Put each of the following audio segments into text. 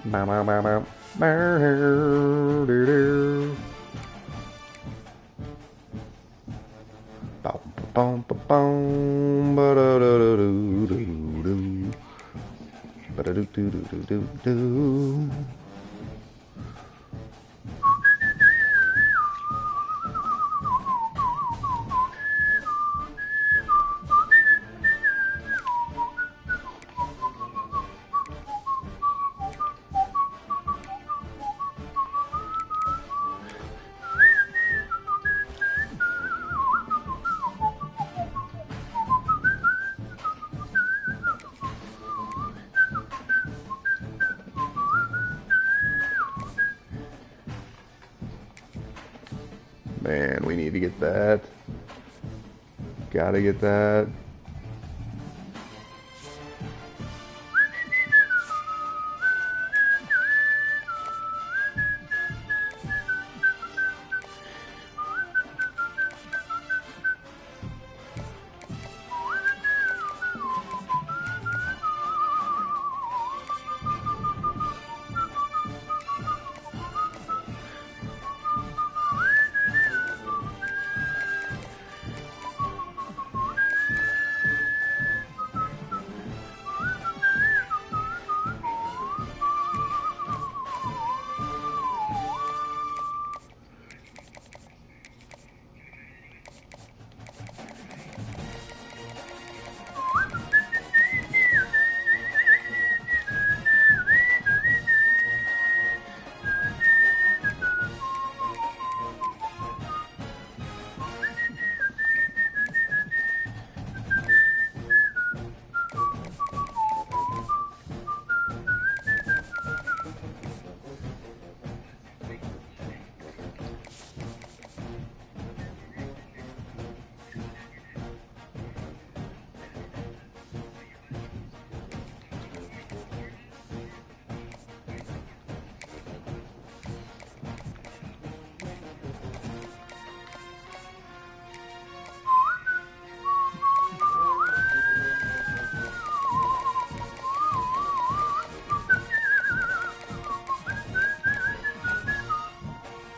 Bow, bow, bow, bow. Bow, doo, doo. Bow, bow, bow, bow, ba, da, da, da, doo, doo, doo. Ba, da, doo, doo, doo, doo, doo. Man, we need to get that. Gotta get that.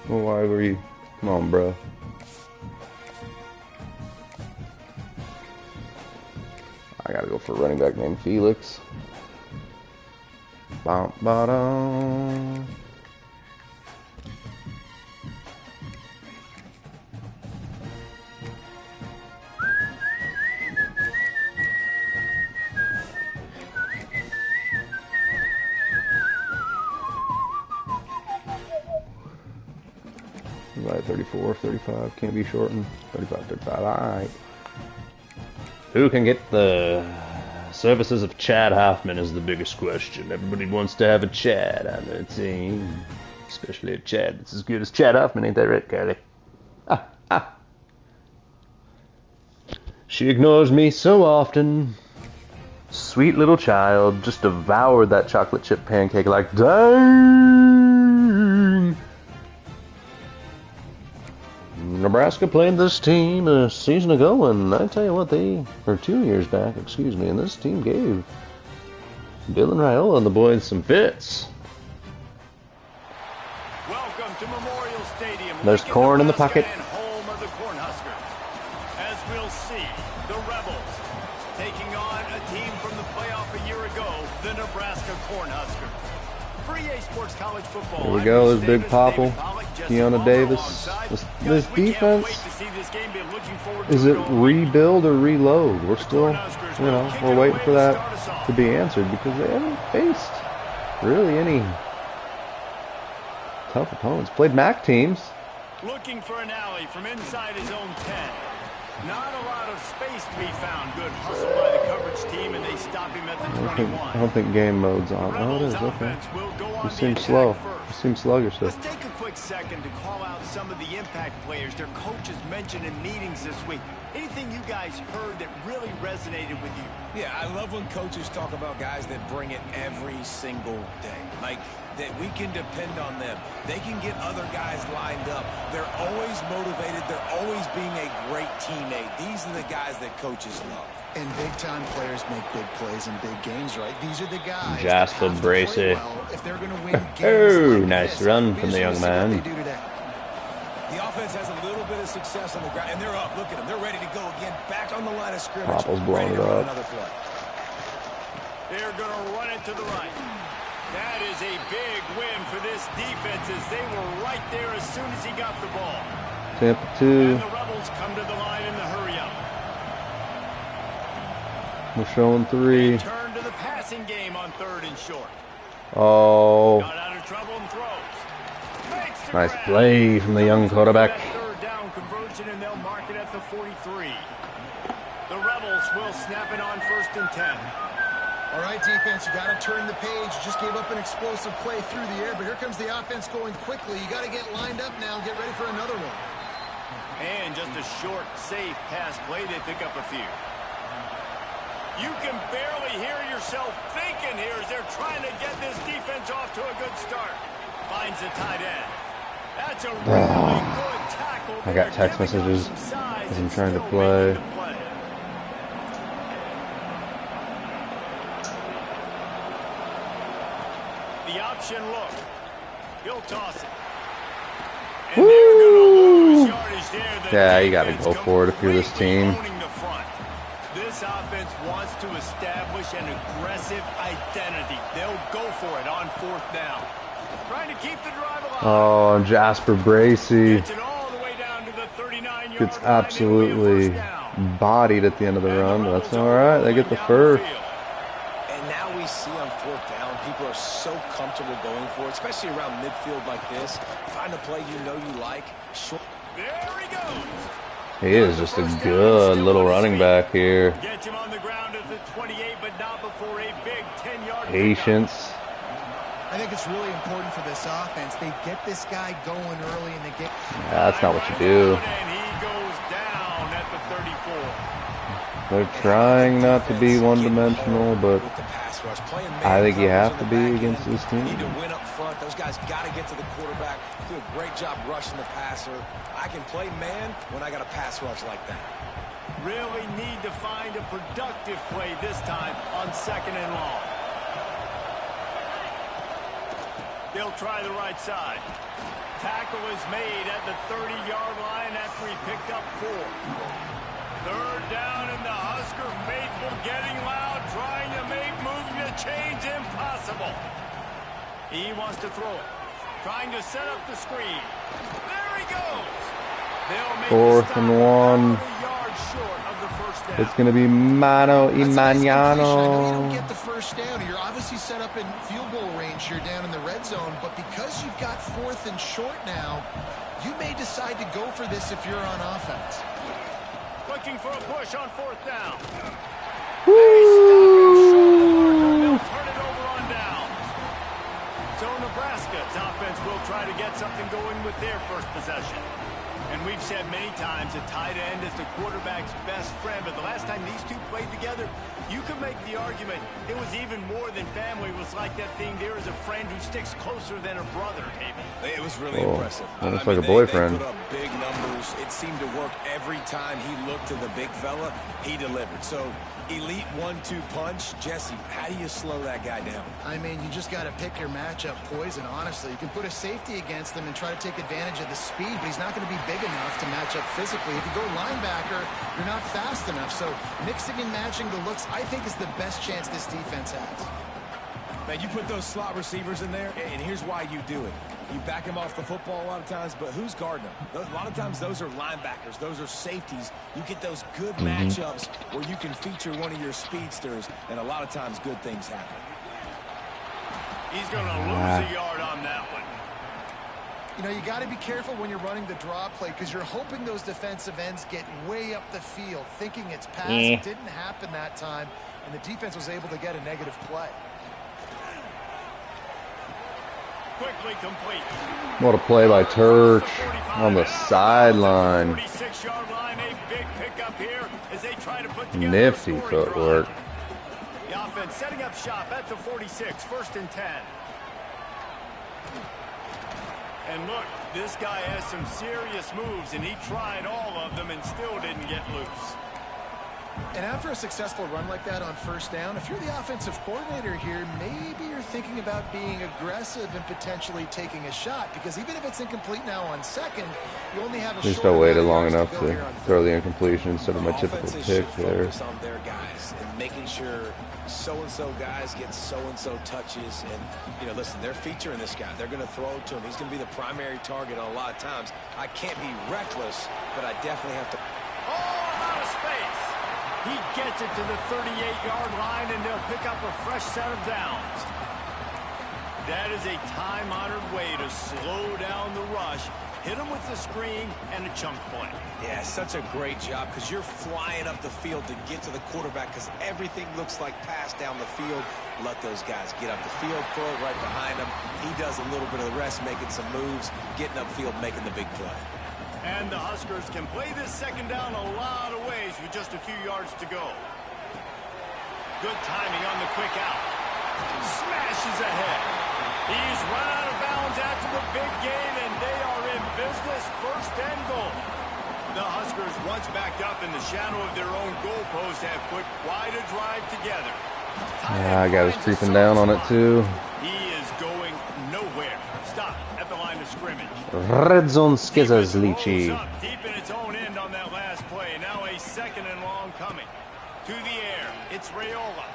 Well, why were you? Come on, bro. I gotta go for a running back named Felix. Bum, ba-dum. Right, 34, 35, can't be shortened. 35, 35, alright. Who can get the services of Chad Hoffman is the biggest question. Everybody wants to have a Chad on their team. Especially a Chad that's as good as Chad Hoffman, ain't that right, Carly? Ah, ah. She ignores me so often. Sweet little child, just devoured that chocolate chip pancake like, dang! Nebraska played this team a season ago, and I tell you what, or 2 years back, excuse me, and this team gave Bill and Raiola and the boys some fits. Welcome to Memorial Stadium. There's corn in the pocket. Home of the Cornhuskers. As we'll see, the Rebels taking on a team from the playoff a year ago, the Nebraska Cornhuskers. For EA Sports College Football. There we go, there's Big Popple, Keona Davis. This defense, is it rebuild or reload? We're still, we're waiting for that to be answered because they haven't faced really any tough opponents. Played MAC teams. Looking for an alley from inside his own 10. Not a lot of space to be found. Good hustle by the coverage team, and they stop him at the 21. I don't think game mode's on. Oh, it is, okay. He seems slow. He seems sluggish. Let's take a quick second to call out some of the impact players their coaches mentioned in meetings this week. Anything you guys heard that really resonated with you? Yeah, I love when coaches talk about guys that bring it every single day. Like, that we can depend on them. They can get other guys lined up. They're always motivated. They're always being a great teammate. These are the guys that coaches love. And big-time players make big plays in big games, right? These are the guys Jasper Bracey. well if they're going to win games. Nice run from the young man. The offense has a little bit of success on the ground, and they're up. Look at them. They're ready to go again. Back on the line of scrimmage. Popple's blowing it up. Another play. They're going to run it to the right. That is a big win for this defense as they were right there as soon as he got the ball. Tampa 2. And the Rebels come to the line in the hurry-up. We're showing 3. They turn to the passing game on 3rd and short. Oh. Got out of trouble and throws. Nice play from the young quarterback. Third down conversion, and they'll mark it at the 43. The Rebels will snap it on 1st and 10. All right, defense, you got to turn the page. You just gave up an explosive play through the air, but here comes the offense going quickly. You got to get lined up now and get ready for another one. And just a short, safe pass play. They pick up a few. You can barely hear yourself thinking here as they're trying to get this defense off to a good start. Finds the tight end. That's a really good tackle. I got text messages as I'm trying to play. The option look. He'll toss it. And they're going to lose yardage there. Yeah, you got to go for it if you're this team. This offense wants to establish an aggressive identity. They'll go for it on 4th down. Trying to keep the drive alive. Oh, Jasper Bracey Gets it all the way down to the 39-yard gets line. absolutely bodied at the end of the run, but that's all right. They get the first. And now we see on 4th down, people are so comfortable going for it, especially around midfield like this. Find a play you know you like. Short. There he goes. He is just a good little running back here. Gets him on the ground at the 28, but not before a big 10-yard Patience. I think it's really important for this offense. They get this guy going early and they get... Yeah, that's not what you do. And he goes down at the 34. They're trying not to be one-dimensional, but I think you have to be against this team. Need to win up front. Those guys got to get to the quarterback. Do a great job rushing the passer. I can play man when I got a pass rush like that. Really need to find a productive play this time on 2nd and long. They'll try the right side. Tackle is made at the 30-yard line after he picked up 4. 3rd down, and the Husker faithful getting loud, trying to make moving the chains impossible. He wants to throw it. Trying to set up the screen. There he goes. They'll make 4th and 1. It's going to be mano y mañano. You don't get the first down. You're obviously set up in field goal range here down in the red zone, but because you've got 4th and short now, you may decide to go for this if you're on offense. Looking for a push on 4th down. Woo! They'll turn it over on downs. So Nebraska's offense will try to get something going with their first possession. And we've said many times a tight end is the quarterback's best friend, but the last time these two played together, you could make the argument it was even more than family. It was like that thing, there is a friend who sticks closer than a brother, maybe. It was really impressive. Almost like a boyfriend. They put up big numbers. It seemed to work every time he looked to the big fella. He delivered. So, elite 1-2 punch. Jesse, how do you slow that guy down? I mean, you just got to pick your matchup poison, honestly. You can put a safety against him and try to take advantage of the speed, but he's not going to be big enough to match up physically. If you go linebacker, you're not fast enough. So mixing and matching the looks, I think, is the best chance this defense has. Man, you put those slot receivers in there, and here's why you do it. You back them off the football a lot of times, but who's guarding them? A lot of times those are linebackers. Those are safeties. You get those good matchups where you can feature one of your speedsters, and a lot of times good things happen. He's going to lose a yard on that one. You know, you got to be careful when you're running the draw play because you're hoping those defensive ends get way up the field, thinking it's pass. It didn't happen that time, and the defense was able to get a negative play. quickly complete. What a play by Turch on the sideline. 46-yard line, a big pickup here as they try to put together Nifty a scoring footwork. drive. The offense setting up shop at the 46, 1st and 10. And look, this guy has some serious moves, and he tried all of them and still didn't get loose. And after a successful run like that on 1st down, if you're the offensive coordinator here, maybe you're thinking about being aggressive and potentially taking a shot, because even if it's incomplete now on 2nd, you only have a Just short I waited long amount of enough yards go to here on throw 3rd. the incompletion instead of my typical Offenses pick should there. focus on their guys and making sure so-and-so guys get so-and-so touches. And, you know, listen, they're featuring this guy. They're going to throw it to him. He's going to be the primary target on a lot of times. I can't be reckless, but I definitely have to. Oh, out of space. He gets it to the 38-yard line, and they'll pick up a fresh set of downs. That is a time-honored way to slow down the rush, hit him with the screen, and a chunk play. Yeah, such a great job, because you're flying up the field to get to the quarterback, because everything looks like pass down the field. Let those guys get up the field, throw it right behind him. He does a little bit of the rest, making some moves, getting upfield, making the big play. And the Huskers can play this 2nd down a lot of ways with just a few yards to go. Good timing on the quick out. Smashes ahead. He's run out of bounds after the big gain, and they are in business, 1st and goal. The Huskers, once backed up in the shadow of their own goalpost, have put quite a drive together. Yeah, I got us creeping down on it too. He is going nowhere. Stop at the line of scrimmage. Red zone skizzers, Leachy. Up deep in its own end on that last play. Now a 2nd and long coming. To the air. It's Raiola.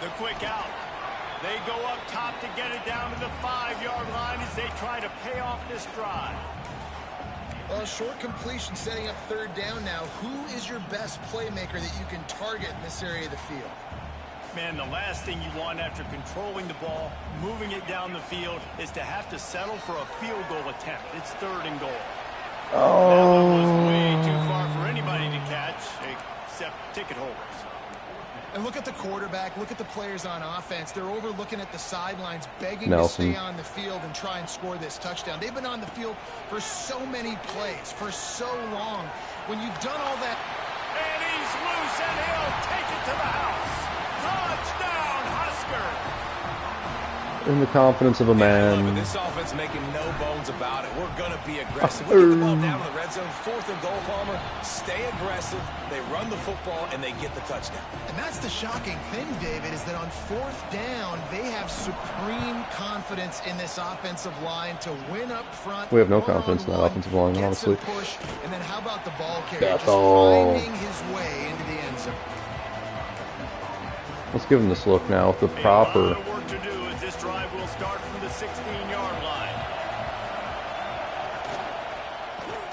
The quick out. They go up top to get it down to the 5-yard line as they try to pay off this drive. Well, short completion setting up 3rd down now. Who is your best playmaker that you can target in this area of the field? Man, the last thing you want after controlling the ball, moving it down the field, is to have to settle for a field goal attempt. It's 3rd and goal. That one was way too far for anybody to catch, except ticket holders. And look at the quarterback. Look at the players on offense. They're overlooking at the sidelines, begging Nelson. to stay on the field and try and score this touchdown. They've been on the field for so many plays, for so long. When you've done all that... And he's loose, and he'll take it to the house. Touchdown, Husker. In the confidence of a Look, man. this offense making no bones about it. We're going to be aggressive. We get the ball down to the red zone, 4th and goal, Palmer. Stay aggressive. They run the football, and they get the touchdown. And that's the shocking thing, David, is that on 4th down, they have supreme confidence in this offensive line to win up front. We have no confidence in that offensive line, get honestly. some push, and then how about the ball carrier? That's Just all. finding his way into the end zone. Let's give him this look now with the A lot proper. of work to do as this drive will start from the 16-yard line.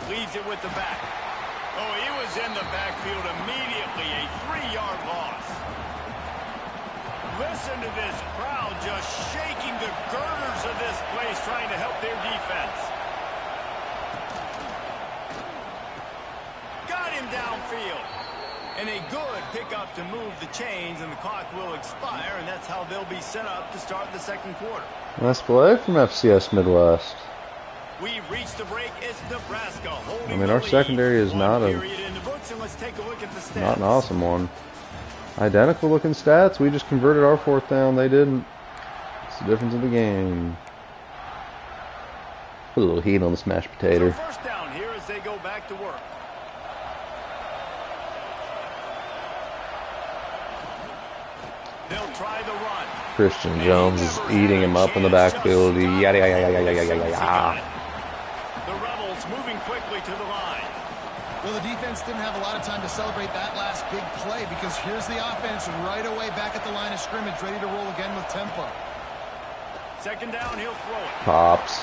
Leaves it with the back. Oh, he was in the backfield immediately. A 3-yard loss. Listen to this crowd just shaking the girders of this place, trying to help their defense. Got him downfield. And a good pickup to move the chains, and the clock will expire, and that's how they'll be set up to start the 2nd quarter. Nice play from FCS Midwest. We've reached the break. It's Nebraska holding I mean, the our lead. secondary is One not a- period in the books, and let's take a look at the stats. Not an awesome one. Identical looking stats. We just converted our 4th down. They didn't. It's the difference in the game. Put a little heat on the smashed So potato. 1st down here as they go back to work. They'll try the run. Christian Jones is eating him up in the backfield. Yada yada yada yada yada yada yada. The Rebels moving quickly to the line. Well, the defense didn't have a lot of time to celebrate that last big play, because here's the offense right away back at the line of scrimmage, ready to roll again with tempo. 2nd down, he'll throw it. Pops.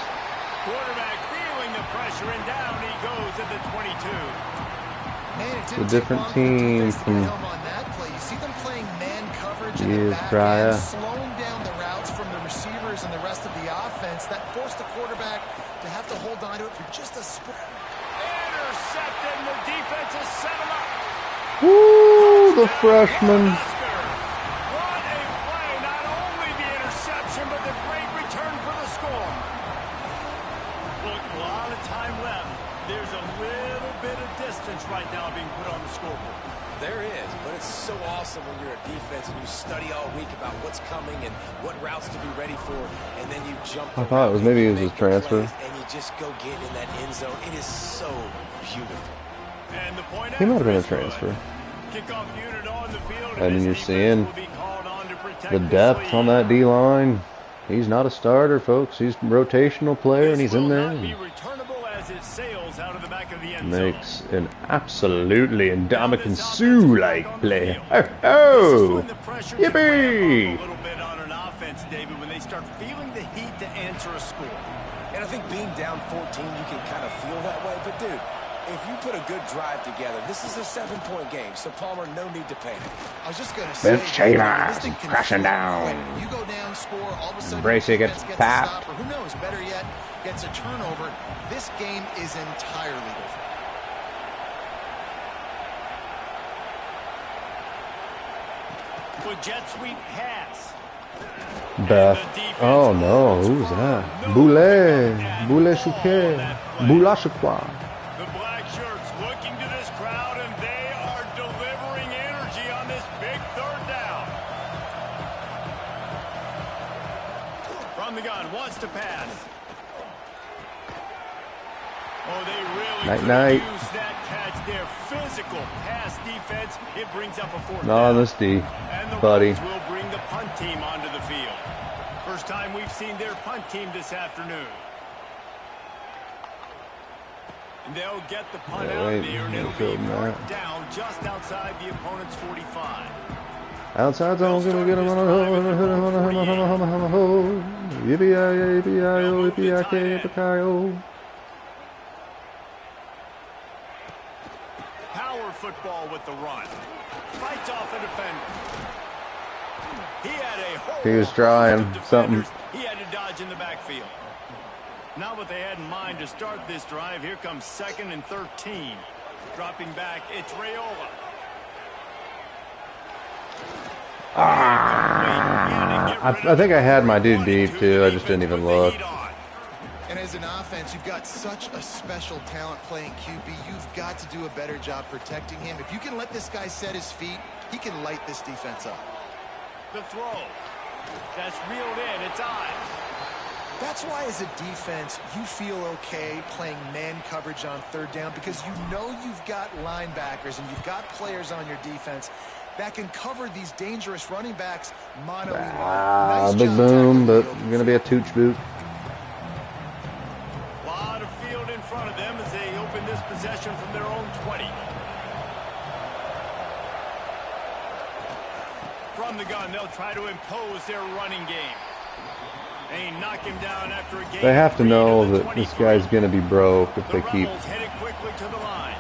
Quarterback feeling the pressure, and down he goes at the 22. Man, it It's a didn't different take long for the team defense to from get home on that play. You see them playing man coverage in the years back prior. end, slowing down the routes from the receivers and the rest of the offense. That forced the quarterback to have to hold on to it for just a split. Intercepted, and the defense has set him up. Woo! The freshman. What a play. Not only the interception, but the great return for the score. a lot of time left. There's a little bit of distance right now being put on the scoreboard. There is, but it's so awesome when you're a defense and you study all week about what's coming and what routes to be ready for, and then you jump. I thought it was maybe it was a transfer. And you just go get in that end zone. It is so beautiful. And the point He might have been a after is transfer. good. Kickoff unit on the field, And this you're defense seeing will be called on to protect the this depth lead. on that D-line. He's not a starter, folks. He's a rotational player, and he's in there. This will not be returnable as it sails out of the back of the end Makes zone. an absolutely Ndamukong Suh-like play. Oh, Yippee! yippee! A little bit on an offense, David, when they start feeling the heat to answer a score. And I think being down 14, you can kind of feel that way. But, dude, if you put a good drive together, this is a 7-point game, so Palmer, no need to panic. I was just going to say, Vince Chambers this thing can crashing flip down. quick. You go down, score, all of a sudden Bracey your gets defense gets papped. a stop, or who knows, better yet, gets a turnover. This game is entirely different. With jet sweep pass. Beth. Oh no, who's that? Boule Chouquet. Boula Chouquet. The black shirts looking to this crowd, and they are delivering energy on this big third down. From the gun, wants to pass. Oh, they really Night. use that catch there. Physical pass defense. It brings up a fourth Not on down. this D, And the buddy. Rebels will bring the punt team onto the field. First time we've seen their punt team this afternoon. And they'll get the punt Yeah, out right. there, and it'll Good be job, Matt. marked down just outside the opponent's 45. Outside zone, gonna get him on a hole. Yippee-yi-yi, yippee-yi-yo, yippee-yi-ki, yippee-ki-yo. Power football with the run. Fights off a defender. He had a whole He was trying host of something. defenders he had to dodge in the backfield. Not what they had in mind to start this drive. Here comes 2nd and 13. Dropping back, it's Raiola. I think I had my dude deep too. I just didn't even look. And as an offense, you've got such a special talent playing QB. You've got to do a better job protecting him. If you can let this guy set his feet, he can light this defense up. The throw. That's reeled in. It's eyes. That's why as a defense, you feel okay playing man coverage on third down because you know you've got linebackers and you've got players on your defense that can cover these dangerous running backs mono. Big boom, but gonna be a tooch boot. A lot of field in front of them as they open this possession from their own 20. From the gun, they'll try to impose their running game. They knock him down after a game. They have to know that this guy's gonna be broke if they keep. Rebels headed quickly to the line.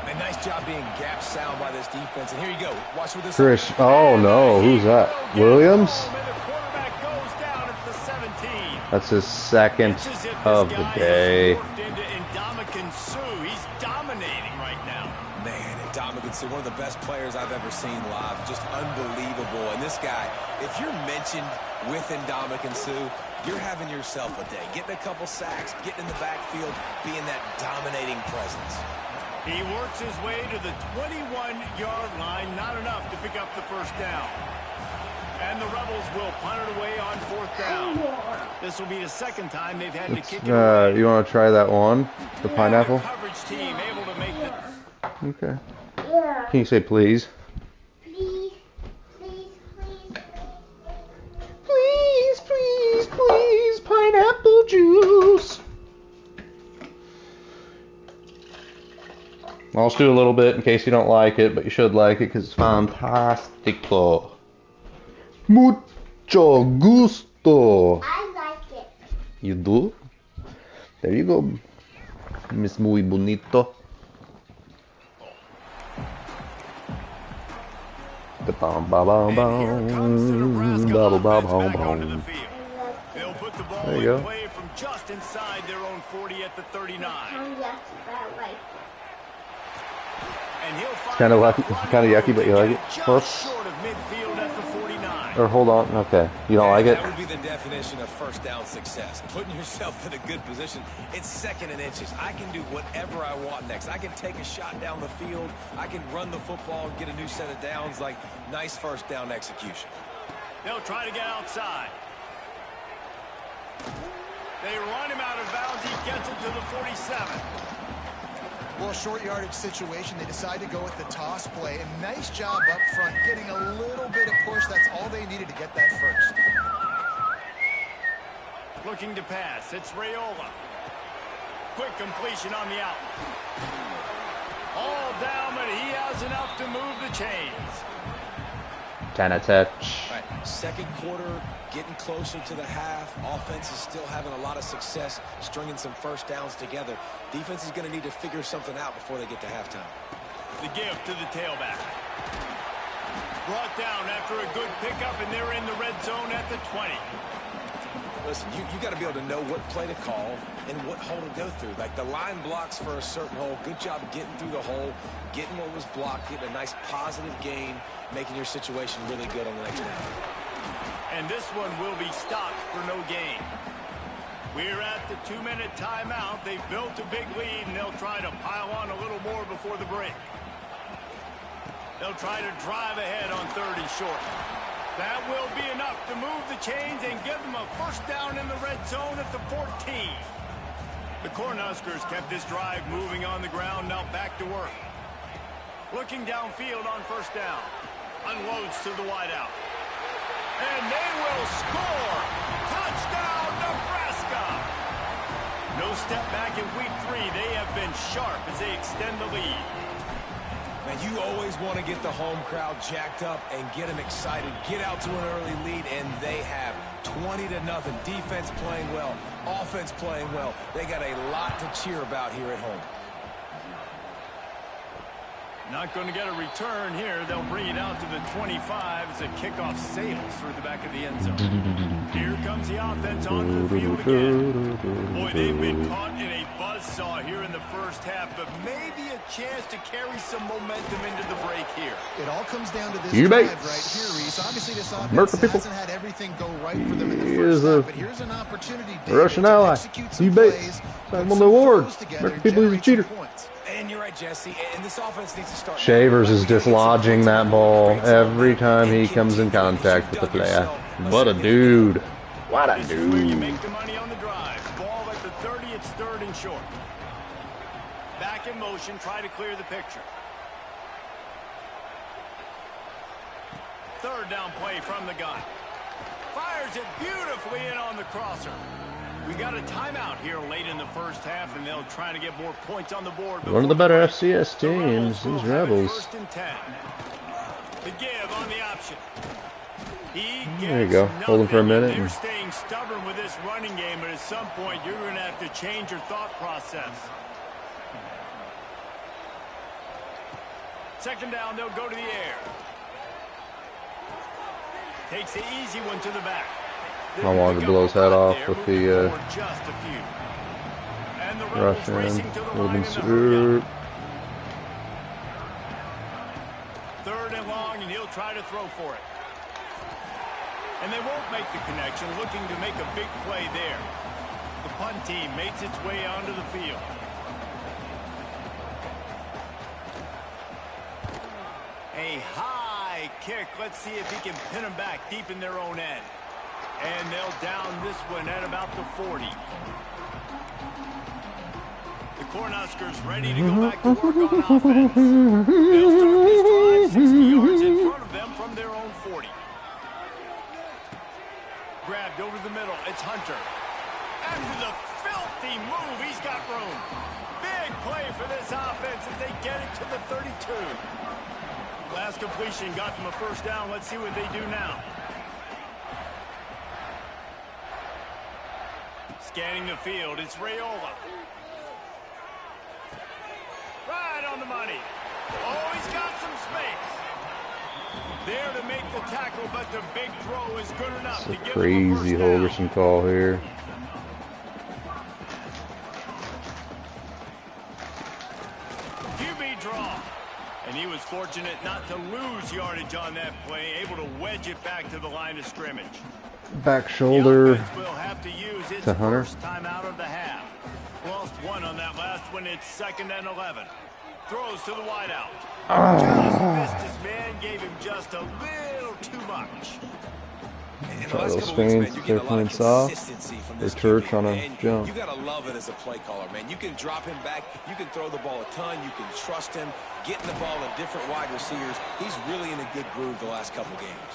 A nice job being gap sound by this defense. And here you go. Watch with this. Chris. Oh no, who's that? Williams? And the quarterback goes down at the 17. That's his second It's as if this of the guy has day. morphed into Ndamukong Suh. He's dominating right now. Man, Ndamukong Suh, one of the best players I've ever seen live. Just unbelievable. And this guy, if you're mentioned with Ndamukong Suh, you're having yourself a day. Getting a couple sacks, getting in the backfield, being that dominating presence. He works his way to the 21-yard line. Not enough to pick up the first down. And the Rebels will punt it away on 4th down. This will be the second time they've had to kick it away. You want to try that one? The pineapple? The coverage team able to make the... Okay. Can you say please? Please, please, please. Please, please, please, pineapple juice. I'll just do a little bit in case you don't like it, but you should like it because it's fantastico. Mucho gusto. I like it. You do? There you go, Miss Muy Bonito. Ba-bum, ba-bum, And here comes the Nebraska ba-bum, offense ba-bum, back onto the ba-bum. field. They'll put the ball There you in go. play from just inside their own 40 at the 39. And he'll find Kinda enough lucky- running kinda yucky, room but to you like get it? just Close. short of midfield at the 49. Or hold on. Okay. You don't like it? That would be the definition of first down success. Putting yourself in a good position. It's second and inches. I can do whatever I want next. I can take a shot down the field. I can run the football and get a new set of downs. Like, nice first down execution. They'll try to get outside. They run him out of bounds. He gets it to the 47. Well, short yardage situation, they decide to go with the toss play. And nice job up front, getting a little bit of push. That's all they needed to get that first. Looking to pass. It's Raiola. Quick completion on the out. All down, but he has enough to move the chains. Kind of touch. All right, second quarter, getting closer to the half. Offense is still having a lot of success stringing some first downs together. Defense is going to need to figure something out before they get to halftime. The give to the tailback. Brought down after a good pickup, and they're in the red zone at the 20. Listen, you got to be able to know what play to call and what hole to go through. Like the line blocks for a certain hole. Good job getting through the hole, getting what was blocked, getting a nice positive gain, making your situation really good on the next down. And this one will be stopped for no gain. We're at the 2-minute timeout. They've built a big lead, and they'll try to pile on a little more before the break. They'll try to drive ahead on 3rd and short. That will be enough to move the chains and give them a first down in the red zone at the 14. The Cornhuskers kept this drive moving on the ground, now back to work. Looking downfield on first down. Unloads to the wideout. And they will score! Touchdown, Nebraska! No step back in week 3. They have been sharp as they extend the lead. Now, you always want to get the home crowd jacked up and get them excited. Get out to an early lead, and they have 20-0. Defense playing well, offense playing well. They got a lot to cheer about here at home. Not going to get a return here. They'll bring it out to the 25 as the kickoff sails through the back of the end zone. Here comes the offense onto the field again. Boy, they've been caught in a buzzsaw here in the first half, but maybe a chance to carry some momentum into the break here. It all comes down to this You drive bet. right here, Reese. Obviously, this offense Murder people. hasn't had everything go right for them in the Here's first half, a but here's an opportunity Russian to ally. execute some You bet. plays, I put won some the award. throws together, Murder and people is a generate some cheater. points. And you're right, Jesse. And this offense needs to start. Shavers is dislodging that ball every time he comes in contact with the player. What a dude. What a This is where you dude. make the money on the drive. Ball at the 30, it's 3rd and short. Back in motion, try to clear the picture. 3rd down play from the gun. Fires it beautifully in on the crosser. We got a timeout here late in the first half, and they'll try to get more points on the board. One of the better FCS The teams, will these have it Rebels. 1st and 10. The give on the option. He There you gets go. Hold him for a nothing. minute. They're staying stubborn with this running game, but at some point you're going to have to change your thought process. 2nd down, they'll go to the air. Takes the easy one to the back. I wanted to blow his head off with the just a few. And the Rebels Russian. racing to the line Ruben in the hurry up. Swoop. 3rd and long, and he'll try to throw for it. And they won't make the connection, looking to make a big play there. The punt team makes its way onto the field. A high kick. Let's see if he can pin them back deep in their own end. And they'll down this one at about the 40. The Cornhuskers ready to go back to work on offense. They'll start this drive 60 yards in front of them from their own 40. Grabbed over the middle. It's Hunter. After the filthy move, he's got room. Big play for this offense as they get it to the 32. Last completion got them a first down. Let's see what they do now. Scanning the field, it's Raiola. Right on the money. Oh, he's got some space. There to make the tackle, but the big throw is good enough to It's a give crazy him a first down. Holgerson call here. QB draw. And he was forced fortunate not to lose yardage on that play, able to wedge it back to the line of scrimmage. Back shoulder The offense will have to use its to Hunter. first time out of the half. Lost one on that last one. It's 2nd and 11. Throws to the wideout. Just missed his man, gave him just a little too much. In the Try last those couple weeks, screens, man, you they're get a lot playing of soft. consistency from They this church QB, on a man. jump. You gotta love it as a play caller, man. You can drop him back, you can throw the ball a ton, you can trust him, getting the ball to different wide receivers. He's really in a good groove the last couple games.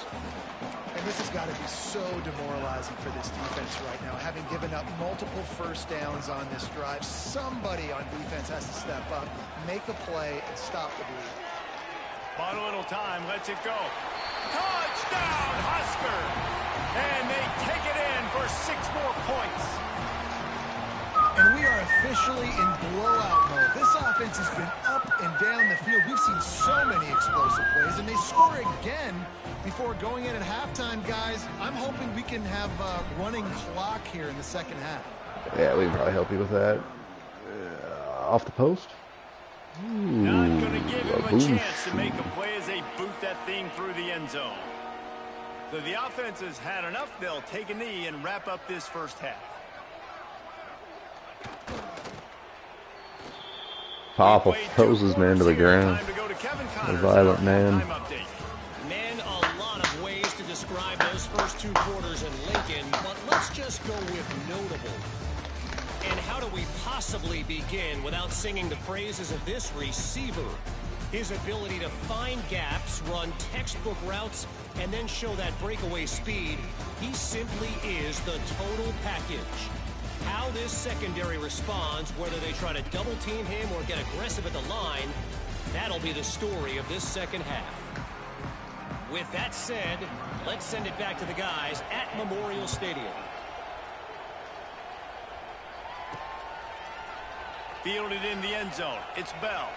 And this has got to be so demoralizing for this defense right now. Having given up multiple first downs on this drive, somebody on defense has to step up, make a play, and stop the bleed. Bought a little time, lets it go. Touchdown, Husker! And they take it in for 6 more points. And we are officially in blowout mode. This offense has been up and down the field. We've seen so many explosive plays, and they score again before going in at halftime, guys. I'm hoping we can have a running clock here in the second half. Yeah, we can probably help you with that. Off the post. Not going to give him a boost. chance to make a play as they boot that thing through the end zone. So the offense has had enough. They'll take a knee and wrap up this first half. Papa throws his man to the ground. A violent man. Man, a lot of ways to describe those first 2 quarters in Lincoln, but let's just go with notable. And how do we possibly begin without singing the praises of this receiver? His ability to find gaps, run textbook routes, and then show that breakaway speed. He simply is the total package. How this secondary responds, whether they try to double team him or get aggressive at the line, that'll be the story of this second half. With that said, let's send it back to the guys at Memorial Stadium. Fielded in the end zone. It's Bell.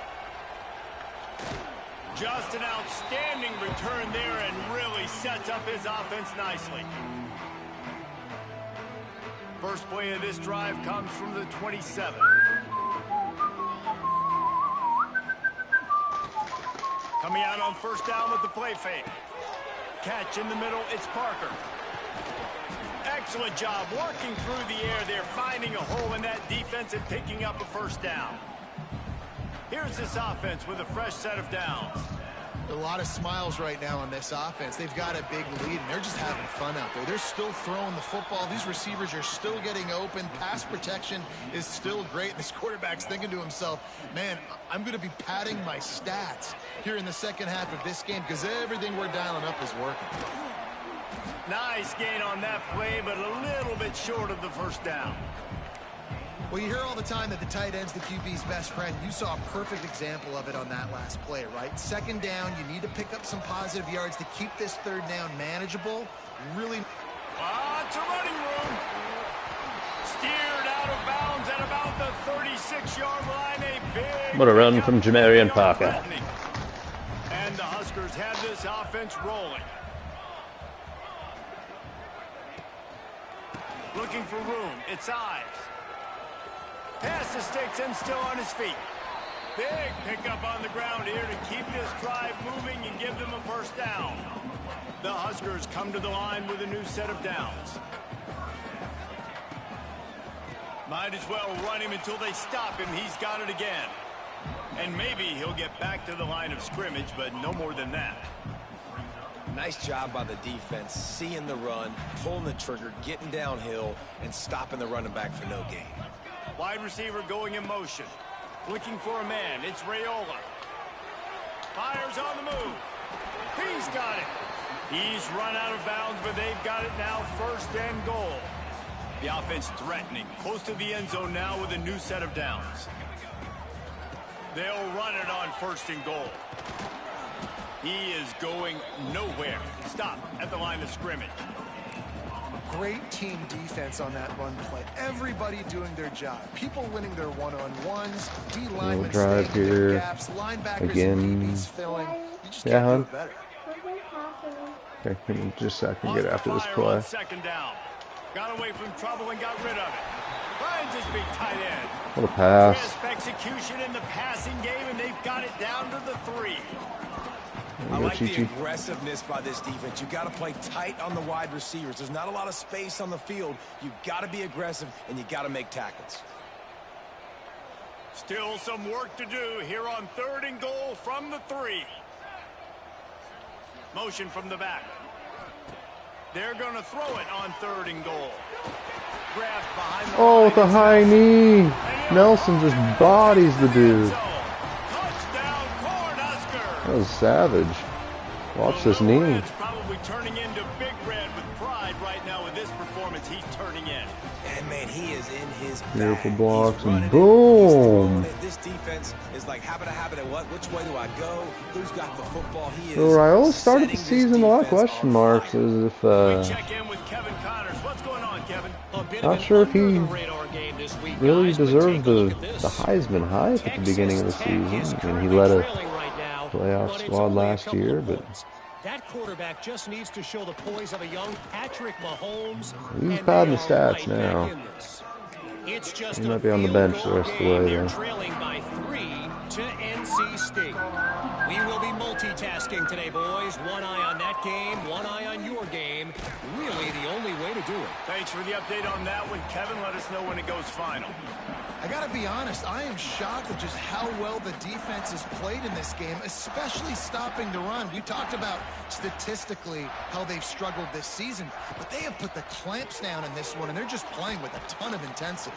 Just an outstanding return there and really sets up his offense nicely. First play of this drive comes from the 27. Coming out on first down with the play fake. Catch in the middle, it's Parker. Excellent job working through the air there, finding a hole in that defense and picking up a first down. Here's this offense with a fresh set of downs. A lot of smiles right now on this offense. They've got a big lead, and they're just having fun out there. They're still throwing the football. These receivers are still getting open. Pass protection is still great. And this quarterback's thinking to himself, man, I'm going to be padding my stats here in the second half of this game because everything we're dialing up is working. Nice gain on that play, but a little bit short of the first down. Well, you hear all the time that the tight end's the QB's best friend. You saw a perfect example of it on that last play, right? Second down, you need to pick up some positive yards to keep this third down manageable. Really. Lots of running room. Steered out of bounds at about the 36-yard line. A big. What a run from Jamarian Parker. And the Huskers have this offense rolling. Looking for room. It's Ives. Pass to Sticks and still on his feet. Big pickup on the ground here to keep this drive moving and give them a first down. The Huskers come to the line with a new set of downs. Might as well run him until they stop him. He's got it again. And maybe he'll get back to the line of scrimmage, but no more than that. Nice job by the defense, seeing the run, pulling the trigger, getting downhill, and stopping the running back for no gain. Wide receiver going in motion. Looking for a man. It's Raiola. Fires on the move. He's got it. He's run out of bounds, but they've got it now, first and goal. The offense threatening. Close to the end zone now with a new set of downs. They'll run it on first and goal. He is going nowhere. Stop at the line of scrimmage. Great team defense on that run play. Everybody doing their job. People winning their one-on-ones. D-linemen drive staying in here. their gaps. Linebackers Again. and DBs filling. You just Yeah, can't do hon. it better. Okay, give me just a second to get after this Fire play. on second down. Got away from trouble and got rid of it. Finds his big tight end. What a pass. Crisp execution in the passing game, and they've got it down to the 3. I go, like the Chi-Chi. aggressiveness by this defense. You got to play tight on the wide receivers. There's not a lot of space on the field. You got to be aggressive, and you got to make tackles. Still some work to do here on 3rd and goal from the 3. Motion from the back. They're going to throw it on 3rd and goal. Grabbed behind the Oh, line with a is high Nelson. knee. Nelson just bodies the dude. Touchdown, Cornhuskers. That was savage. Watch this Little knee. Red's probably turning into Big Red with pride right now with this performance he's turning in. And, man, he is in his bag. Beautiful He's blocks and running it. boom. He's throwing it. This defense is like habit. What? Which way do I go? Who's got the football? He is. So Raiola started the setting this season with a lot of defense question on marks fire. as if We check in with Kevin Connors. What's going on, Kevin? A bit Not of sure an if he under-the-radar game this week, really guys, but deserved take a look the at this. Heisman hype at the beginning of the Texas Tech is season. I mean, he currently led a trailing right now, playoff but it's squad only a last couple year, of but points. That quarterback just needs to show the poise of a young Patrick Mahomes. he's and padding they the are stats right back now. in this. It's just He a might be on the field bench the goal rest of the game. way, They're though. trailing by 3 to NC State. We will be multitasking today, boys. One eye on that game, one eye on your game. Really the only way to do it. Thanks for the update on that one, Kevin. Let us know when it goes final. I got to be honest, I am shocked at just how well the defense has played in this game, especially stopping the run. We talked about statistically how they've struggled this season, but they have put the clamps down in this one, and they're just playing with a ton of intensity.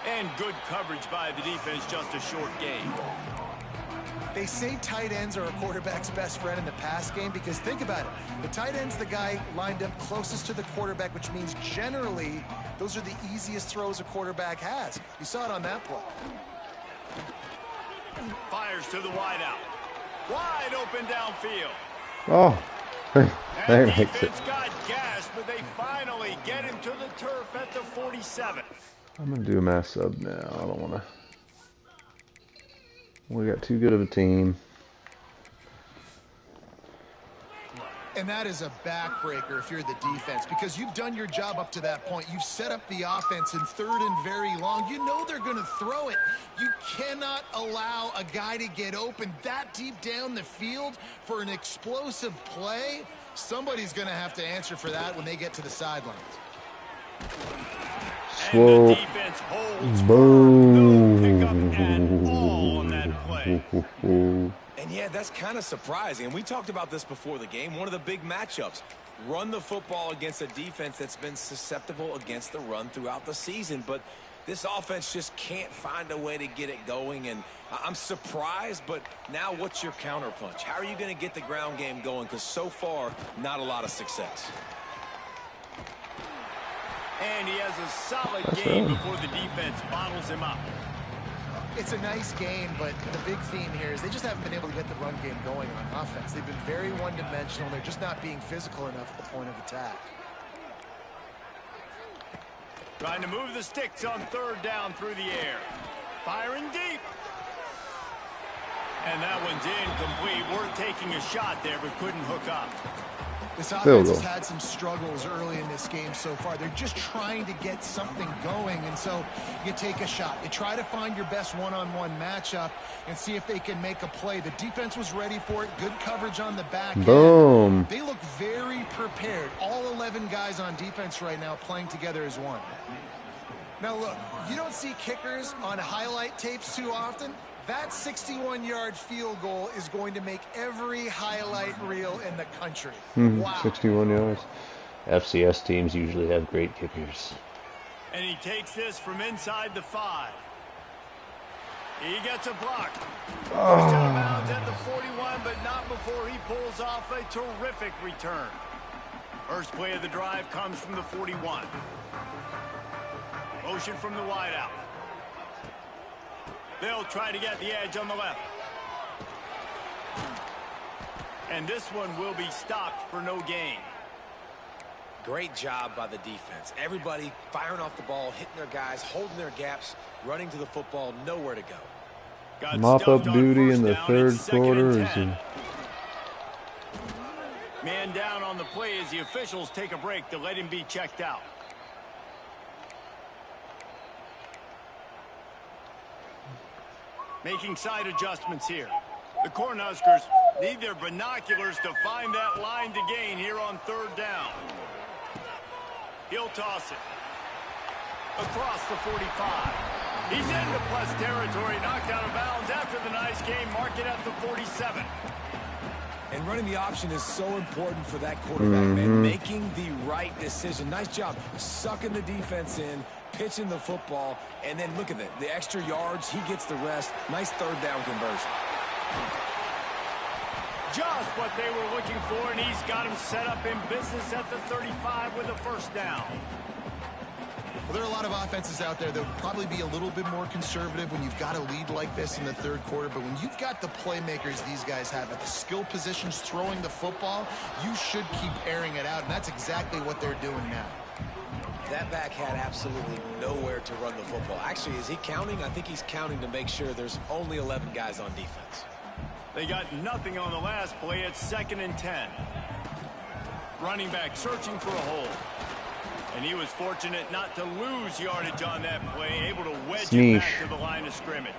And good coverage by the defense, just a short game. They say tight ends are a quarterback's best friend in the pass game because think about it. The tight end's the guy lined up closest to the quarterback, which means generally those are the easiest throws a quarterback has. You saw it on that play. Fires to the wideout. Wide open downfield. Oh, And that makes it. defense got gashed, but they finally get him to the turf at the 47. I'm gonna do a mass sub now. I don't want to. We got too good of a team. And that is a backbreaker if you're the defense because you've done your job up to that point. You've set up the offense in 3rd and very long. You know they're going to throw it. You cannot allow a guy to get open that deep down the field for an explosive play. Somebody's going to have to answer for that when they get to the sidelines. And the Slow. defense holds firm. No pickup at all on that play. And yeah, that's kind of surprising. And we talked about this before the game. One of the big matchups. Run the football against a defense that's been susceptible against the run throughout the season. But this offense just can't find a way to get it going. And I'm surprised, but now what's your counterpunch? How are you going to get the ground game going? Because so far, not a lot of success. And he has a solid game before the defense bottles him up. It's a nice game, but the big theme here is they just haven't been able to get the run game going on offense. They've been very one-dimensional. They're just not being physical enough at the point of attack. Trying to move the sticks on 3rd down through the air. Firing deep. And that one's incomplete. Worth taking a shot there, but couldn't hook up. This Field offense has goal. had some struggles early in this game so far. They're just trying to get something going, and so you take a shot. You try to find your best one-on-one matchup and see if they can make a play. The defense was ready for it. Good coverage on the back end. Boom. They look very prepared. All 11 guys on defense right now playing together as one. Now, look, you don't see kickers on highlight tapes too often. That 61-yard field goal is going to make every highlight reel in the country. Wow. 61 yards. FCS teams usually have great kickers. And he takes this from inside the 5. He gets a block. Pushed out of bounds at the 41, but not before he pulls off a terrific return. First play of the drive comes from the 41. Motion from the wideout. They'll try to get the edge on the left. And this one will be stopped for no gain. Great job by the defense. Everybody firing off the ball, hitting their guys, holding their gaps, running to the football, nowhere to go. Got Mop stuffed up on duty first in the down. third It's 2nd and quarter is 10. Man down on the play as the officials take a break to let him be checked out. Making side adjustments here. The Cornhuskers Need their binoculars to find that line to gain here on third down. He'll toss it. Across the 45. He's into plus territory, knocked out of bounds after the nice game. Mark it at the 47. And running the option is so important for that quarterback, man. Making the right decision. Nice job sucking the defense in, pitching the football, and then look at it. The extra yards, he gets the rest. Nice third down conversion. Just what they were looking for, and he's got him set up in business at the 35 with a first down. Well, there are a lot of offenses out there that would probably be a little bit more conservative when you've got a lead like this in the third quarter. But when you've got the playmakers these guys have at the skill positions throwing the football, you should keep airing it out. And that's exactly what they're doing now. That back had absolutely nowhere to run the football. Actually, is he counting? I think he's counting to make sure there's only 11 guys on defense. They got nothing on the last play. It's 2nd and 10. Running back searching for a hole. And he was fortunate not to lose yardage on that play, able to wedge it back to the line of scrimmage.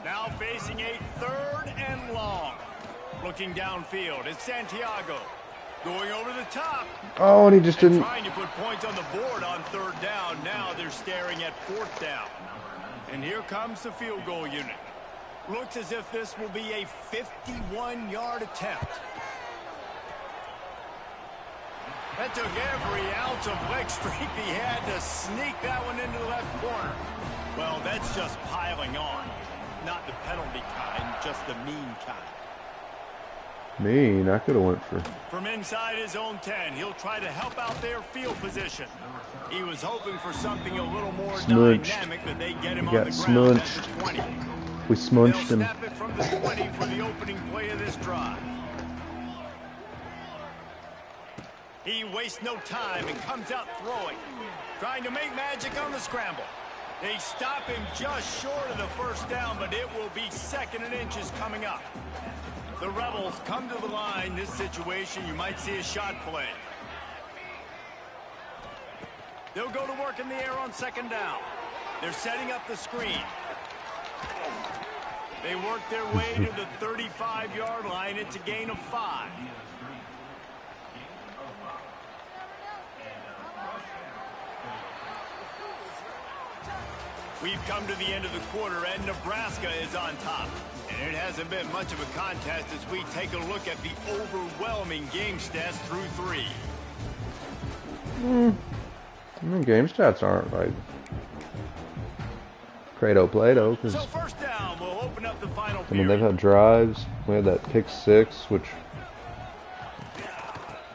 Now facing a 3rd and long. Looking downfield, it's Santiago. Going over the top. Oh, and he just didn't. Trying to put points on the board on 3rd down. Now they're staring at 4th down. And here comes the field goal unit. Looks as if this will be a 51-yard attempt. That took every ounce of leg strength he had to sneak that one into the left corner. Well, that's just piling on. Not the penalty kind, just the mean kind. Mean, I could have went for. From inside his own 10, he'll try to help out their field position. He was hoping for something a little more dynamic, but they get him on the ground at the 20. We smunched him. They'll snap it from the 20 for the opening play of this drive. He wastes no time and comes out throwing. Trying to make magic on the scramble. They stop him just short of the first down, but it will be 2nd and inches coming up. The Rebels come to the line. This situation, you might see a shot play. They'll go to work in the air on 2nd down. They're setting up the screen. They work their way to the 35-yard line. It's a gain of 5. We've come to the end of the quarter, and Nebraska is on top. And it hasn't been much of a contest as we take a look at the overwhelming game stats through 3. I mean, game stats aren't like Credo-Play-Doh. So first down, we'll open up the final period. I mean, they've had drives. We had that pick 6, which...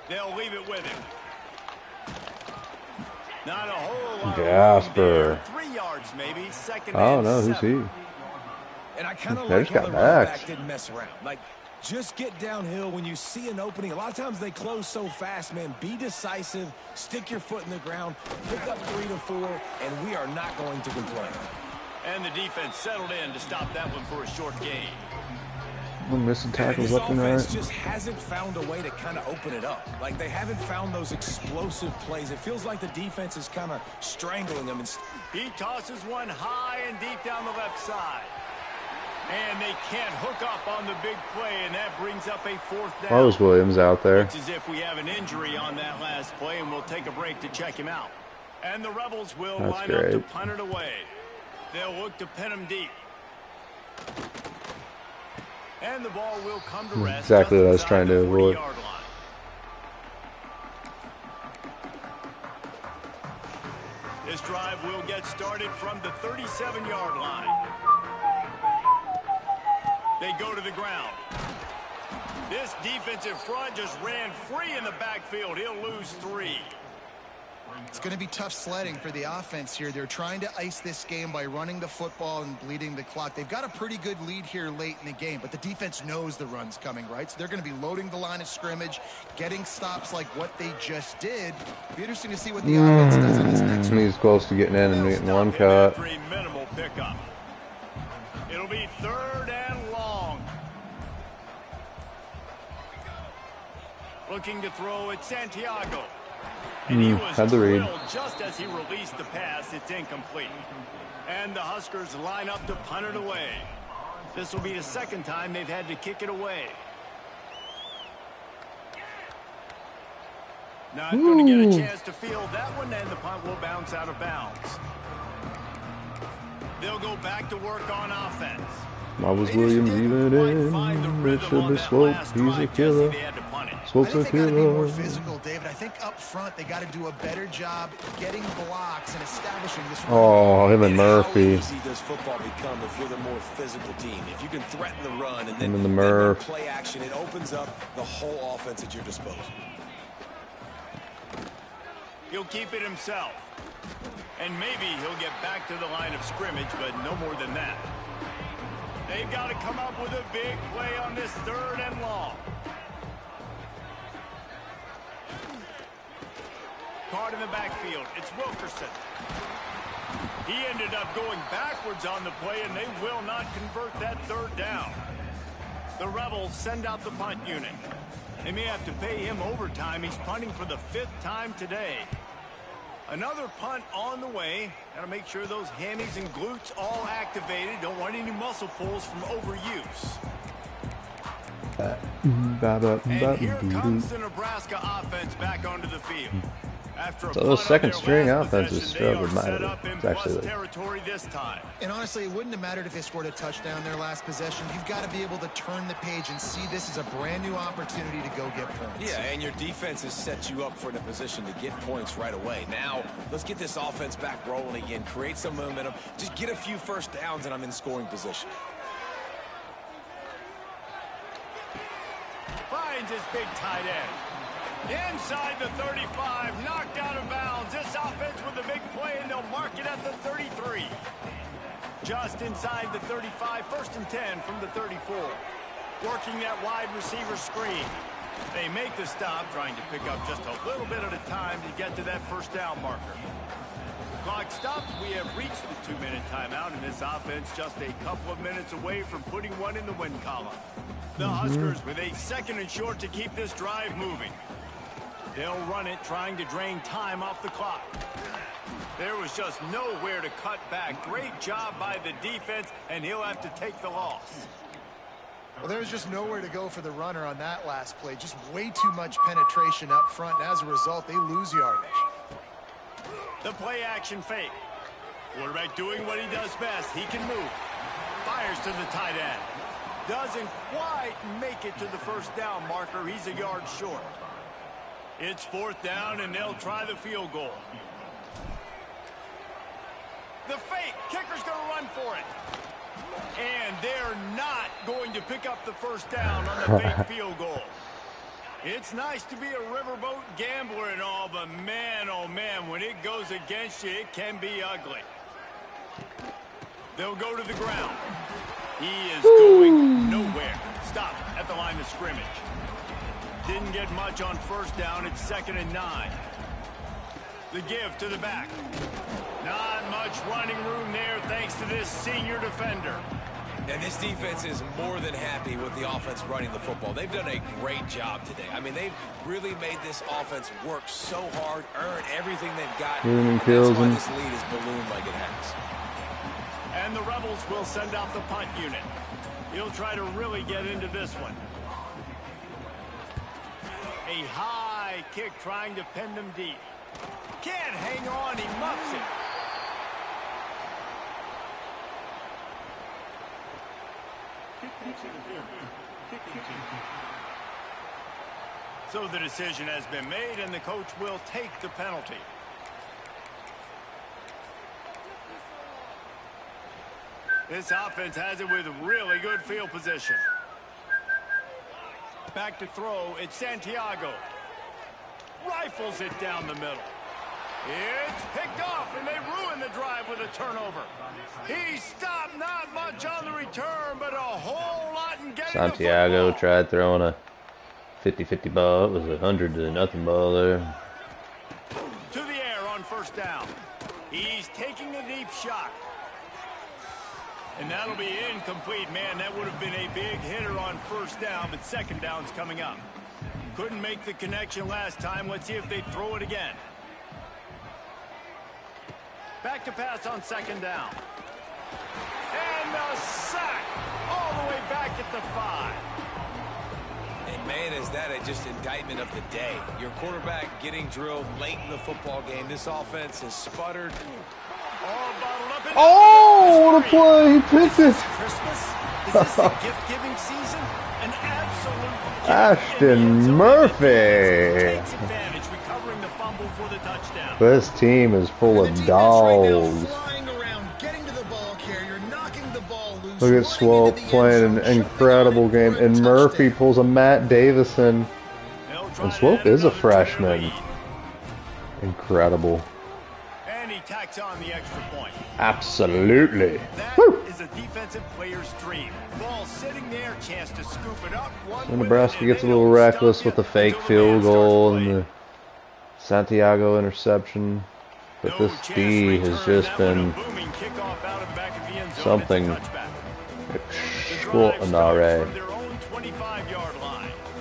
They'll leave it with him. Not a whole lot Gasper. 3 yards maybe. 2nd Oh, and no, who's 7. he? And I kind of They like just how got the running backs. back didn't mess around. Like, just get downhill when you see an opening. A lot of times they close so fast, man. Be decisive. Stick your foot in the ground. Pick up 3 to 4, and we are not going to complain. And the defense settled in to stop that one for a short gain. We're missing And tackles this left and offense right. just hasn't found a way to kind of open it up. Like, they haven't found those explosive plays. It feels like the defense is kind of strangling them. He tosses one high and deep down the left side. And they can't hook up on the big play, and that brings up a 4th down. Why was Williams out there? Looks as if we have an injury on that last play, and we'll take a break to check him out. And the Rebels will That's line up to great. punt it away. They'll look to pin him deep. And the ball will come to rest. Exactly just what I was inside trying to the avoid. 40-yard line. This drive will get started from the 37-yard line. They go to the ground. This defensive front just ran free in the backfield. He'll lose 3. It's going to be tough sledding for the offense here. They're trying to ice this game by running the football and bleeding the clock. They've got a pretty good lead here late in the game, but the defense knows the run's coming, right? So they're going to be loading the line of scrimmage, getting stops like what they just did. Be interesting to see what the offense does in this next one. He's close to getting in and getting one Stop him cut. after a minimal pickup. It'll be 3rd and long. Looking to throw at Santiago. And he was had the read. drilled just as he released the pass. It's incomplete. And the Huskers line up to punt it away. This will be the second time they've had to kick it away. Not going to get a chance to field that one, and the punt will bounce out of bounds. They'll go back to work on offense. Marvelous Williams even in. It should be Swope. He's a killer. Swope's a I think they got to be more killer. physical, David. I think up front they got to do a better job getting blocks and establishing this. Oh, him and Murphy. How easy does football become if you're the more physical team? If you can threaten the run and then, Him and the then Murph. play action, it opens up the whole offense at your disposal. He'll keep it himself. And maybe he'll get back to the line of scrimmage, but no more than that. They've got to come up with a big play on this 3rd and long. Card in the backfield. It's Wilkerson. He ended up going backwards on the play, and they will not convert that 3rd down. The Rebels send out the punt unit. They may have to pay him overtime. He's punting for the 5th time today. Another punt on the way. Got to make sure those hammies and glutes all activated. Don't want any muscle pulls from overuse. And here comes the Nebraska offense back onto the field. After a So those punt on second their string last offenses possession, they struggled are set mightily. up in It's actually plus like territory this time. And honestly, it wouldn't have mattered if they scored a touchdown their last possession. You've got to be able to turn the page and see this as a brand new opportunity to go get points. Yeah, and your defense has set you up for the position to get points right away. Now, let's get this offense back rolling again, create some momentum, just get a few first downs, and I'm in scoring position. Finds his big tight end. Inside the 35, knocked out of bounds. This offense with a big play, and they'll mark it at the 33. Just inside the 35, 1st and 10 from the 34. Working that wide receiver screen. They make the stop, trying to pick up just a little bit at a time to get to that 1st down marker. Clock stops. We have reached the 2-minute timeout, and this offense just a couple of minutes away from putting one in the win column. The Huskers with a 2nd and short to keep this drive moving. They'll run it, trying to drain time off the clock. There was just nowhere to cut back. Great job by the defense, and he'll have to take the loss. Well, there's just nowhere to go for the runner on that last play. Just way too much penetration up front, and as a result, they lose yardage. The play action fake. Quarterback doing what he does best. He can move. Fires to the tight end. Doesn't quite make it to the 1st down marker. He's a yard short. It's 4th down, and they'll try the field goal. The fake. Kicker's going to run for it. And they're not going to pick up the 1st down on the fake field goal. It's nice to be a riverboat gambler and all, but man, oh man, when it goes against you, it can be ugly. They'll go to the ground. He is going nowhere. Stop at the line of scrimmage. Didn't get much on 1st down. It's 2nd and 9. The give to the back. Not much running room there thanks to this senior defender. And this defense is more than happy with the offense running the football. They've done a great job today. I mean, they've really made this offense work so hard, earn everything they've got. Newman kills That's why him. this lead is ballooned like it has. And the Rebels will send out the punt unit. He'll try to really get into this one. A high kick trying to pin them deep. Can't hang on. He muffs it. So the decision has been made, and the coach will take the penalty. This offense has it with really good field position. Back to throw. It's Santiago. Rifles it down the middle. It's picked off, and they ruin the drive with a turnover. He stopped, not much on the return, but a whole lot in getting Santiago the football. tried throwing a 50-50 ball. It was a 100-0 ball there. To the air on 1st down. He's taking a deep shot. And that'll be incomplete. Man, that would have been a big hitter on 1st down, but 2nd down's coming up. Couldn't make the connection last time. Let's see if they throw it again. Back to pass on 2nd down. And the sack. all the way back at the 5. And man, is that just indictment of the day. Your quarterback getting drilled late in the football game. This offense has sputtered. All bottled up in Oh, what a play! He picked it. Christmas? Is this the gift-giving season? An absolute gift. Ashton In the end zone, Murphy. takes advantage, recovering the fumble for the touchdown. This team is full And of the defense right now dogs. flying around, getting to the ball carrier, knocking the ball loose. Look at running Swope into the end playing zone, an jumping incredible on it game, for a and Murphy touchdown. pulls a Matt Davison. They'll try And to Swope add is a another to their freshman. lead. Incredible. And he tacks on the extra point. Absolutely. That Woo! is a defensive player's dream. Ball sitting there, chance to scoop it up. And Nebraska gets a little reckless with the fake field goal and the Santiago interception. But this D has just been something extraordinary.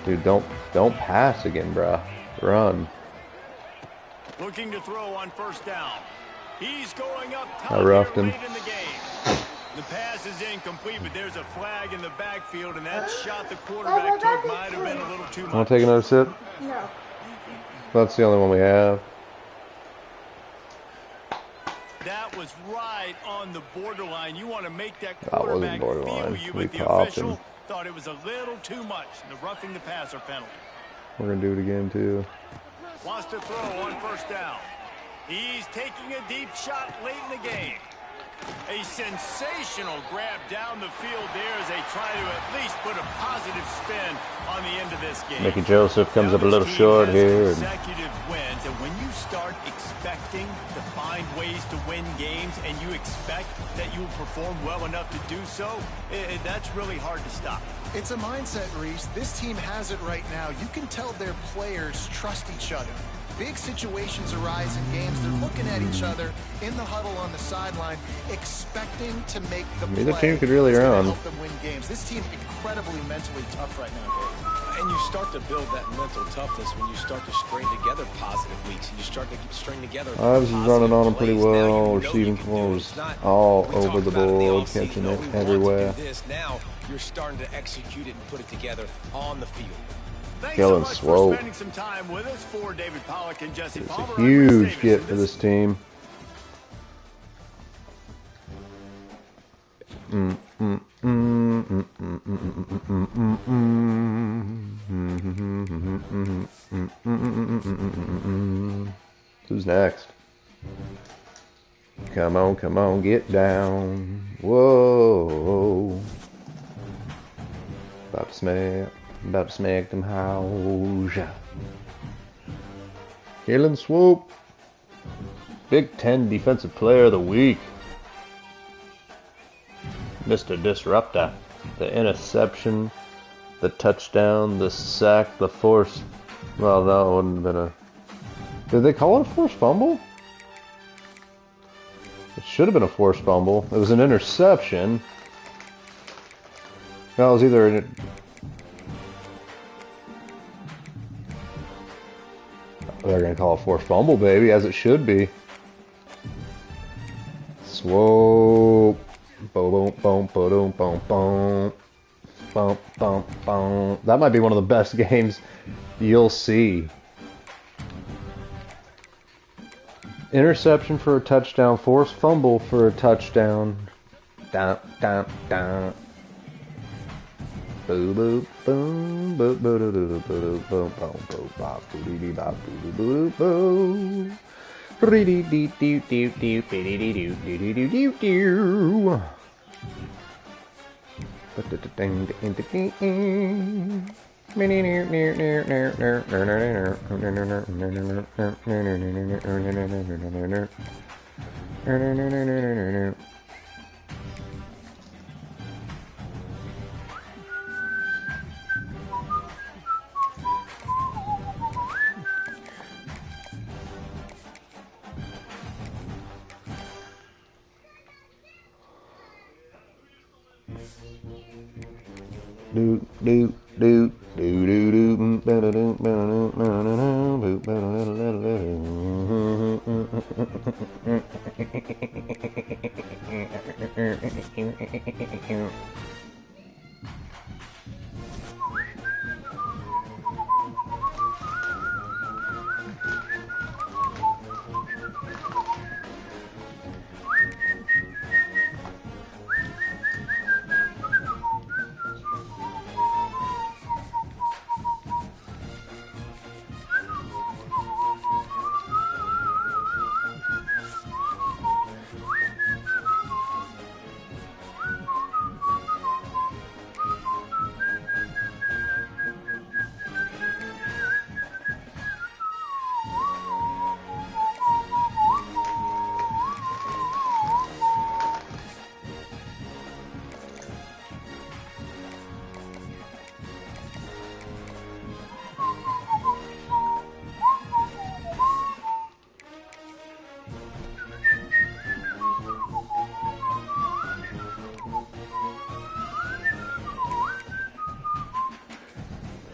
Dude, don't pass again, bruh. Run. Looking to throw on first down. He's going up top I roughed him. late in the game. The pass is incomplete, but there's a flag in the backfield, and that shot the quarterback took might have been a little too much. Want to take another sip? No. That's the only one we have. That was right on the borderline. You want to make that That wasn't quarterback borderline. feel you, We but the popped official him. thought it was a little too much. The roughing the passer penalty. We're going to do it again, too. Wants to throw on first down. He's taking a deep shot late in the game. A sensational grab down the field there as they try to at least put a positive spin on the end of this game. Mickey Joseph comes Now up a little this team short has here. And consecutive wins, and when you start expecting to find ways to win games and you expect that you will perform well enough to do so, that's really hard to stop. It's a mindset, Reese. This team has it right now. You can tell their players trust each other. Big situations arise in games. They're looking at each other in the huddle on the sideline, expecting to make the play. Neither team could really that's gonna run. help them win games. This team incredibly mentally tough right now, Dave. And you start to build that mental toughness when you start to string together positive weeks and you start to string together. Ives is running on him pretty plays. Now you well. know Receiving you can do it. floors It's not- all we over talked the about it in board, offseason. catching Oh, it we want to do everywhere. this. Now you're starting to execute it and put it together on the field. Thanks Killing so much Swope. for spending some time with us. For David Pollock and Jesse It's Palmer, a I'm Chris huge Davis, get and for this team. Who's next? Come on, get down. Whoa. About to smack them hoes. Kalen Swope. Big Ten Defensive Player of the Week. Mr. Disruptor. The interception, the touchdown, the sack, the forced... Well, that wouldn't have been a... Did they call it a forced fumble? It should have been a forced fumble. It was an interception. No, it was either... They're going to call it a forced fumble, baby, as it should be. Swope. Boom, boom, boom, boom, boom. Boom, boom, boom. That might be one of the best games you'll see. Interception for a touchdown. Forced fumble for a touchdown. Dun, dun, dun. Boo, boo, boom, boo, boo, doo, doo, doo, boo, boom, boom, boo, bop, boo, dee, dee, bop, boo, boo, boo, boo.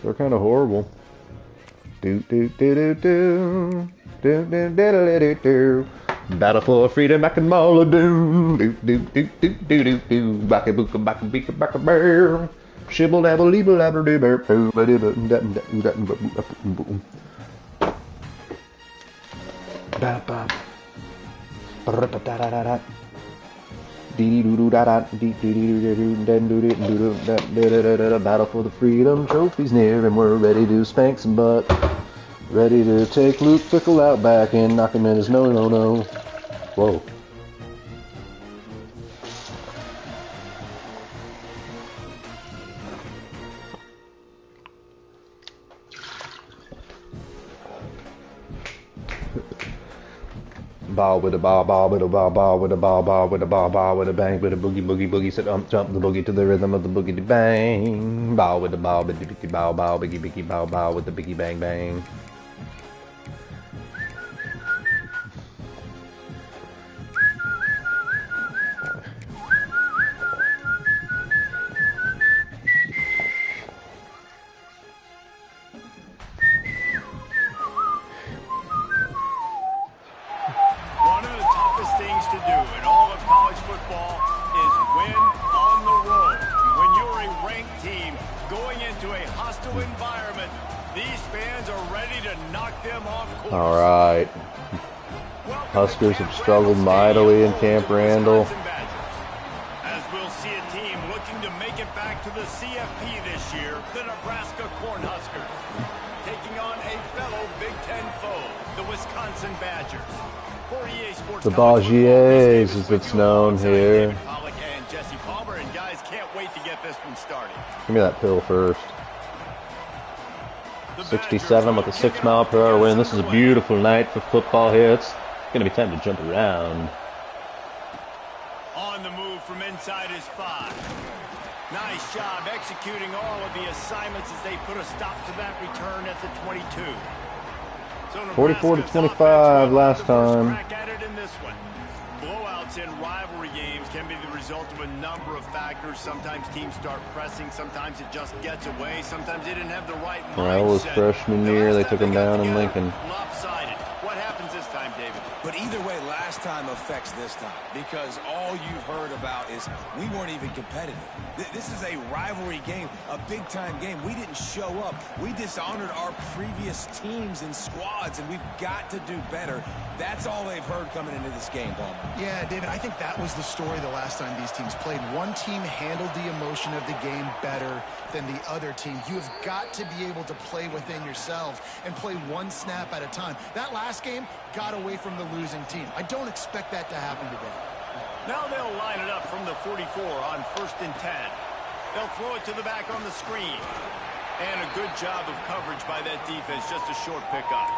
They're kind of horrible. Do do do do do do do do do do. Battle for freedom, back and Mala do do do do do do do do. Back a book, back a beak, back a bear. Shibble dabble, leeble dabble, do bear. Ba ba. Battle for the freedom trophy's near, and we're ready to spank some butt. Ready to take Luke Fickle out back and knock him in his no. Whoa. Ball with a ball with a ball with a ball with a ball with a bang with a boogie sit jump the boogie to the rhythm of the boogie to bang. Ball with the ball with the biggie ball biggie ball with the biggie bang bang. Alright. Huskers have struggled mightily in Camp Randall. As we'll see a team looking to make it back to the CFP this year, the Nebraska Cornhuskers, taking on a fellow Big Ten foe, the Wisconsin Badgers. For EA Sports the Bagiers, as it's known here. And Jesse Palmer, and guys can't wait to get this one started. Give me that pill first. 67 with a 6-mile-per-hour wind. This is a beautiful night for football here. It's going to be time to jump around. On the move from inside his 5. Nice job executing all of the assignments as they put a stop to that return at the 22. So 44-25 last time. Crack at it in this one. Blowouts in rivalry games can be the result of a number of factors. Sometimes teams start pressing, sometimes it just gets away, sometimes they didn't have the right mindset. Well, it was freshman year, they took him down in Lincoln. Lopsided. What happens this time, David? But either way, last time affects this time, because all you've heard about is we weren't even competitive. This is a rivalry game, a big-time game. We didn't show up. We dishonored our previous teams and squads, and we've got to do better. That's all they've heard coming into this game, Paul. Yeah, David, I think that was the story the last time these teams played. One team handled the emotion of the game better than the other team. You have got to be able to play within yourselves and play one snap at a time. That last game got away from the losing team. I don't expect that to happen today. Now they'll line it up from the 44 on 1st and 10. They'll throw it to the back on the screen. And a good job of coverage by that defense, just a short pickup.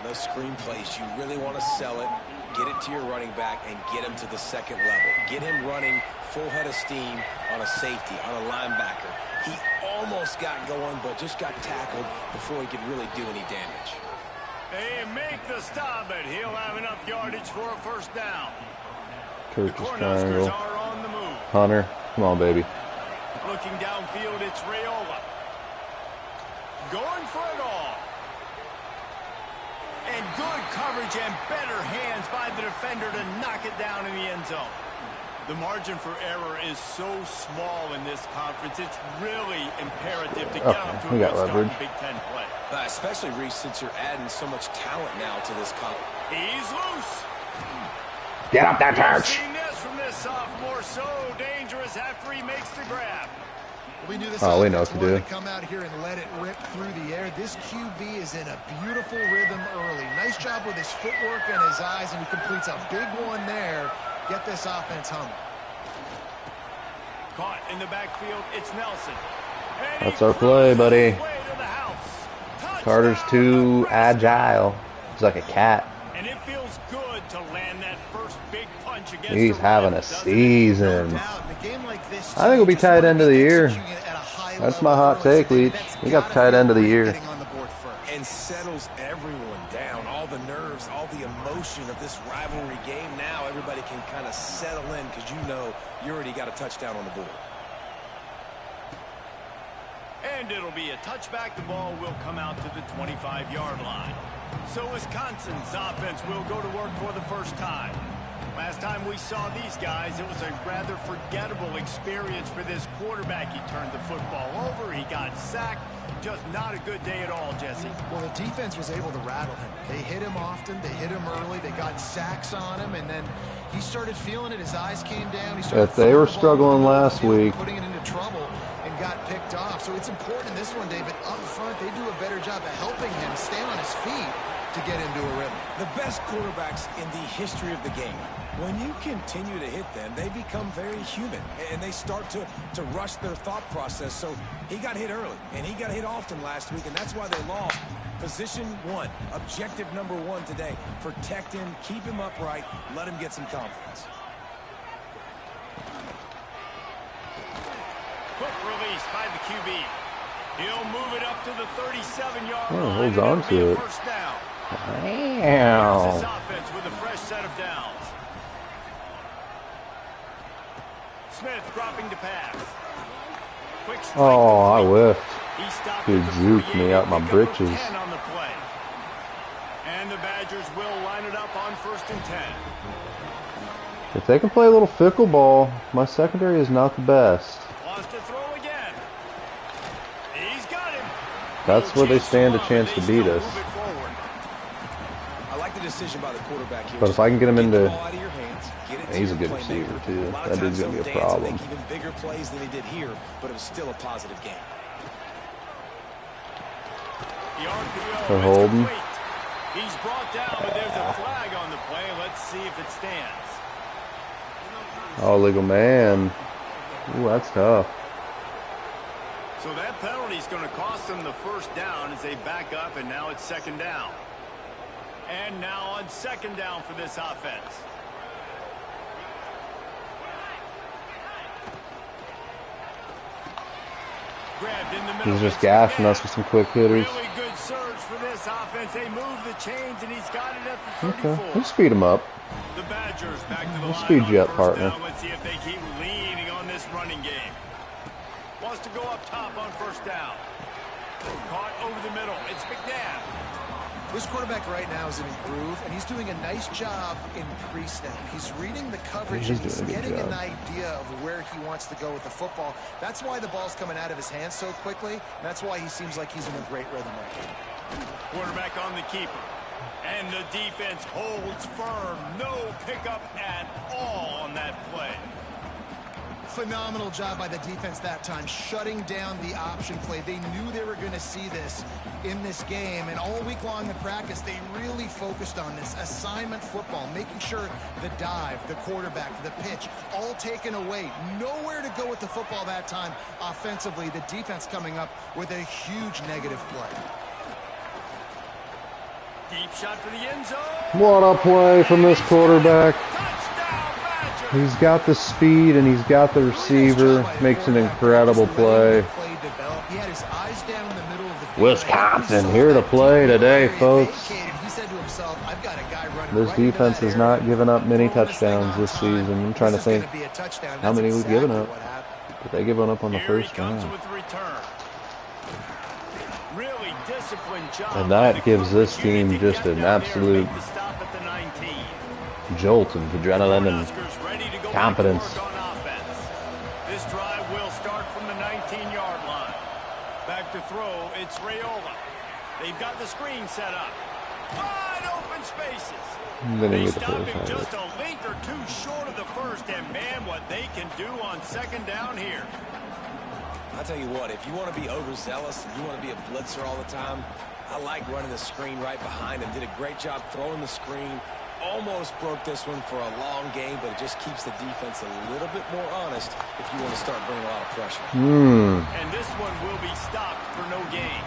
Those screen plays, you really want to sell it, get it to your running back, and get him to the second level. Get him running full head of steam on a safety, on a linebacker. He almost got going, but just got tackled before he could really do any damage. They make the stop, but he'll have enough yardage for a first down. Coach's triangle. Are on the move. Hunter, come on, baby. Looking downfield, it's Raiola. Going for it all. And good coverage and better hands by the defender to knock it down in the end zone. The margin for error is so small in this conference. It's really imperative to get off to a good start in Big Ten play. Especially, Reese, since you're adding so much talent now to this conference. He's loose. Get up that church. Seen this from this sophomore, so dangerous after he makes the grab. We knew this we know what to do. Come out here and let it rip through the air. This QB is in a beautiful rhythm early. Nice job with his footwork and his eyes, and he completes a big one there. Get this offense humming. Caught in the backfield, it's Nelson. And that's our play, buddy. Carter's too Nebraska. agile. He's like a cat. And it feels good to land that first big punch against He's having a season. No doubt. In a game like this, I think he'll be tight end of the year. That's my hot level. take, Leach. We got the tight end of the year. And settles everyone down. All the nerves, all the emotion of this rivalry game. Now everybody can kind of settle in because you know you already got a touchdown on the board. And it'll be a touchback. The ball will come out to the 25-yard line. So Wisconsin's offense will go to work for the first time. Last time we saw these guys, it was a rather forgettable experience for this quarterback. He turned the football over. He got sacked. Just not a good day at all, Jesse. Well, the defense was able to rattle him. They hit him often. They hit him early. They got sacks on him, and then he started feeling it. His eyes came down. He started If they were struggling last week, putting it into trouble, and got picked off. So it's important in this one, David. Up front, they do a better job of helping him stay on his feet to get into a rhythm. The best quarterbacks in the history of the game, when you continue to hit them, they become very human, and they start to rush their thought process. So he got hit early, and he got hit often last week, and that's why they lost. Position one, objective number one today. Protect him, keep him upright, let him get some confidence. Quick release by the QB. He'll move it up to the 37-yard line. Holds on to it. First down. Wow. This offense with a fresh set of downs. Smith dropping to pass. Quick strike Oh, I complete. whiffed. He stopped Dude, at the juked 48 me out my and picked up a britches. 10 on the play. And the Badgers will line it up on 1st and 10. If they can play a little fickle ball, my secondary is not the best. Wants to throw again. He's got him. That's where they stand a chance to beat us. I like the decision by the quarterback here. But if I can get him into... the ball out of your hands, get it to He's a your good playmaker. receiver, too. A lot of That dude's times going to be a they'll dance and problem. make even bigger plays than he did here, but it was still a positive game. The RPO They're is holding. complete. He's brought down, but there's a flag on the play. Let's see if it stands. Oh, legal man. Ooh, that's tough. So that penalty is going to cost them the first down as they back up, and now it's 2nd down. And now on 2nd down for this offense. Grabbed in the middle. He's just gashing us with some quick hitters. Really good surge for this offense. They move the chains, and he's got it at the 34. Okay, let's speed him up. The Badgers back to the We'll line speed on you up, first partner. down. Let's see if they keep leaning on this running game. Wants to go up top on 1st down. Caught over the middle. It's McNabb. This quarterback right now is in a groove, and he's doing a nice job in pre-snap. He's reading the coverage, and he's getting an idea of where he wants to go with the football. That's why the ball's coming out of his hands so quickly, and that's why he seems like he's in a great rhythm right now. Quarterback on the keeper. And the defense holds firm. No pickup at all on that play. Phenomenal job by the defense that time, shutting down the option play. They knew they were going to see this in this game, and all week long in practice, they really focused on this assignment football, making sure the dive, the quarterback, the pitch, all taken away. Nowhere to go with the football that time offensively. The defense coming up with a huge negative play. Deep shot for the end zone. What a play from this quarterback. Touchdown, Badgers. He's got the speed and he's got the receiver. Makes an incredible play. He had his eyes down in the middle of the field. Wisconsin here to play today, folks. He said to himself, I've got a guy running This right into defense that has area. not given up many Throwing this thing touchdowns on this time. season. I'm trying to This is think gonna be a touchdown. how That's many we've given exactly up. what happened. But they give one up on the Here he first comes round. with the return. Really disciplined job. And by that the gives this coverage unit team to just get an down there and absolute make the stop at the 19. jolt of adrenaline and Cornhuskers ready to go confidence. back to work on offense. This drive will start from the 19-yard line. Back to throw, it's Raiola. They've got the screen set up. Wide open spaces. And then They he get the stop first him round. just a length or two short of the first, and man, what they can do on 2nd down here. I'll tell you what, if you want to be overzealous and you want to be a blitzer all the time, I like running the screen right behind him. Did a great job throwing the screen. Almost broke this one for a long game, but it just keeps the defense a little bit more honest if you want to start bringing a lot of pressure. And this one will be stopped for no gain.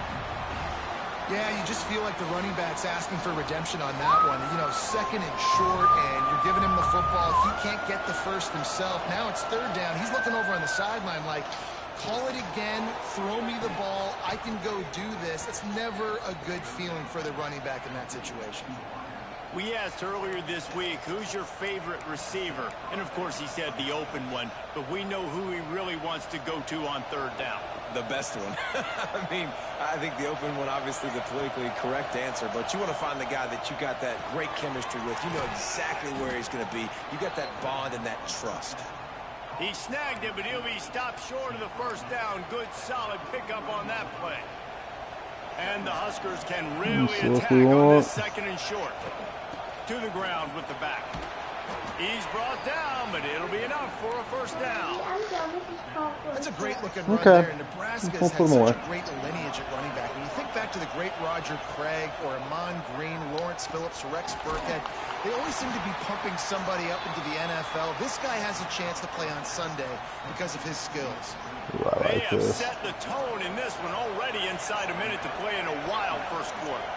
Yeah, you just feel like the running back's asking for redemption on that one. You know, 2nd and short, and you're giving him the football. He can't get the first himself. Now it's 3rd down. He's looking over on the sideline like, call it again, throw me the ball, I can go do this. It's never a good feeling for the running back in that situation. We asked earlier this week, who's your favorite receiver? And of course he said the open one, but we know who he really wants to go to on 3rd down. The best one. I mean, I think the open one, obviously the politically correct answer, but you want to find the guy that you got that great chemistry with. You know exactly where he's going to be. You got that bond and that trust. He snagged it, but he'll be stopped short of the first down. Good, solid pickup on that play. And the Huskers can really attack on this second and short. To the ground with the back. He's brought down, but it'll be enough for a first down. That's a great looking run there. Nebraska's had such a great lineage at running back. When you think back to the great Roger Craig or Amon Green, Lawrence Phillips, Rex Burkhead, they always seem to be pumping somebody up into the NFL. This guy has a chance to play on Sunday because of his skills. They have set the tone in this one already inside a minute to play in a wild first quarter.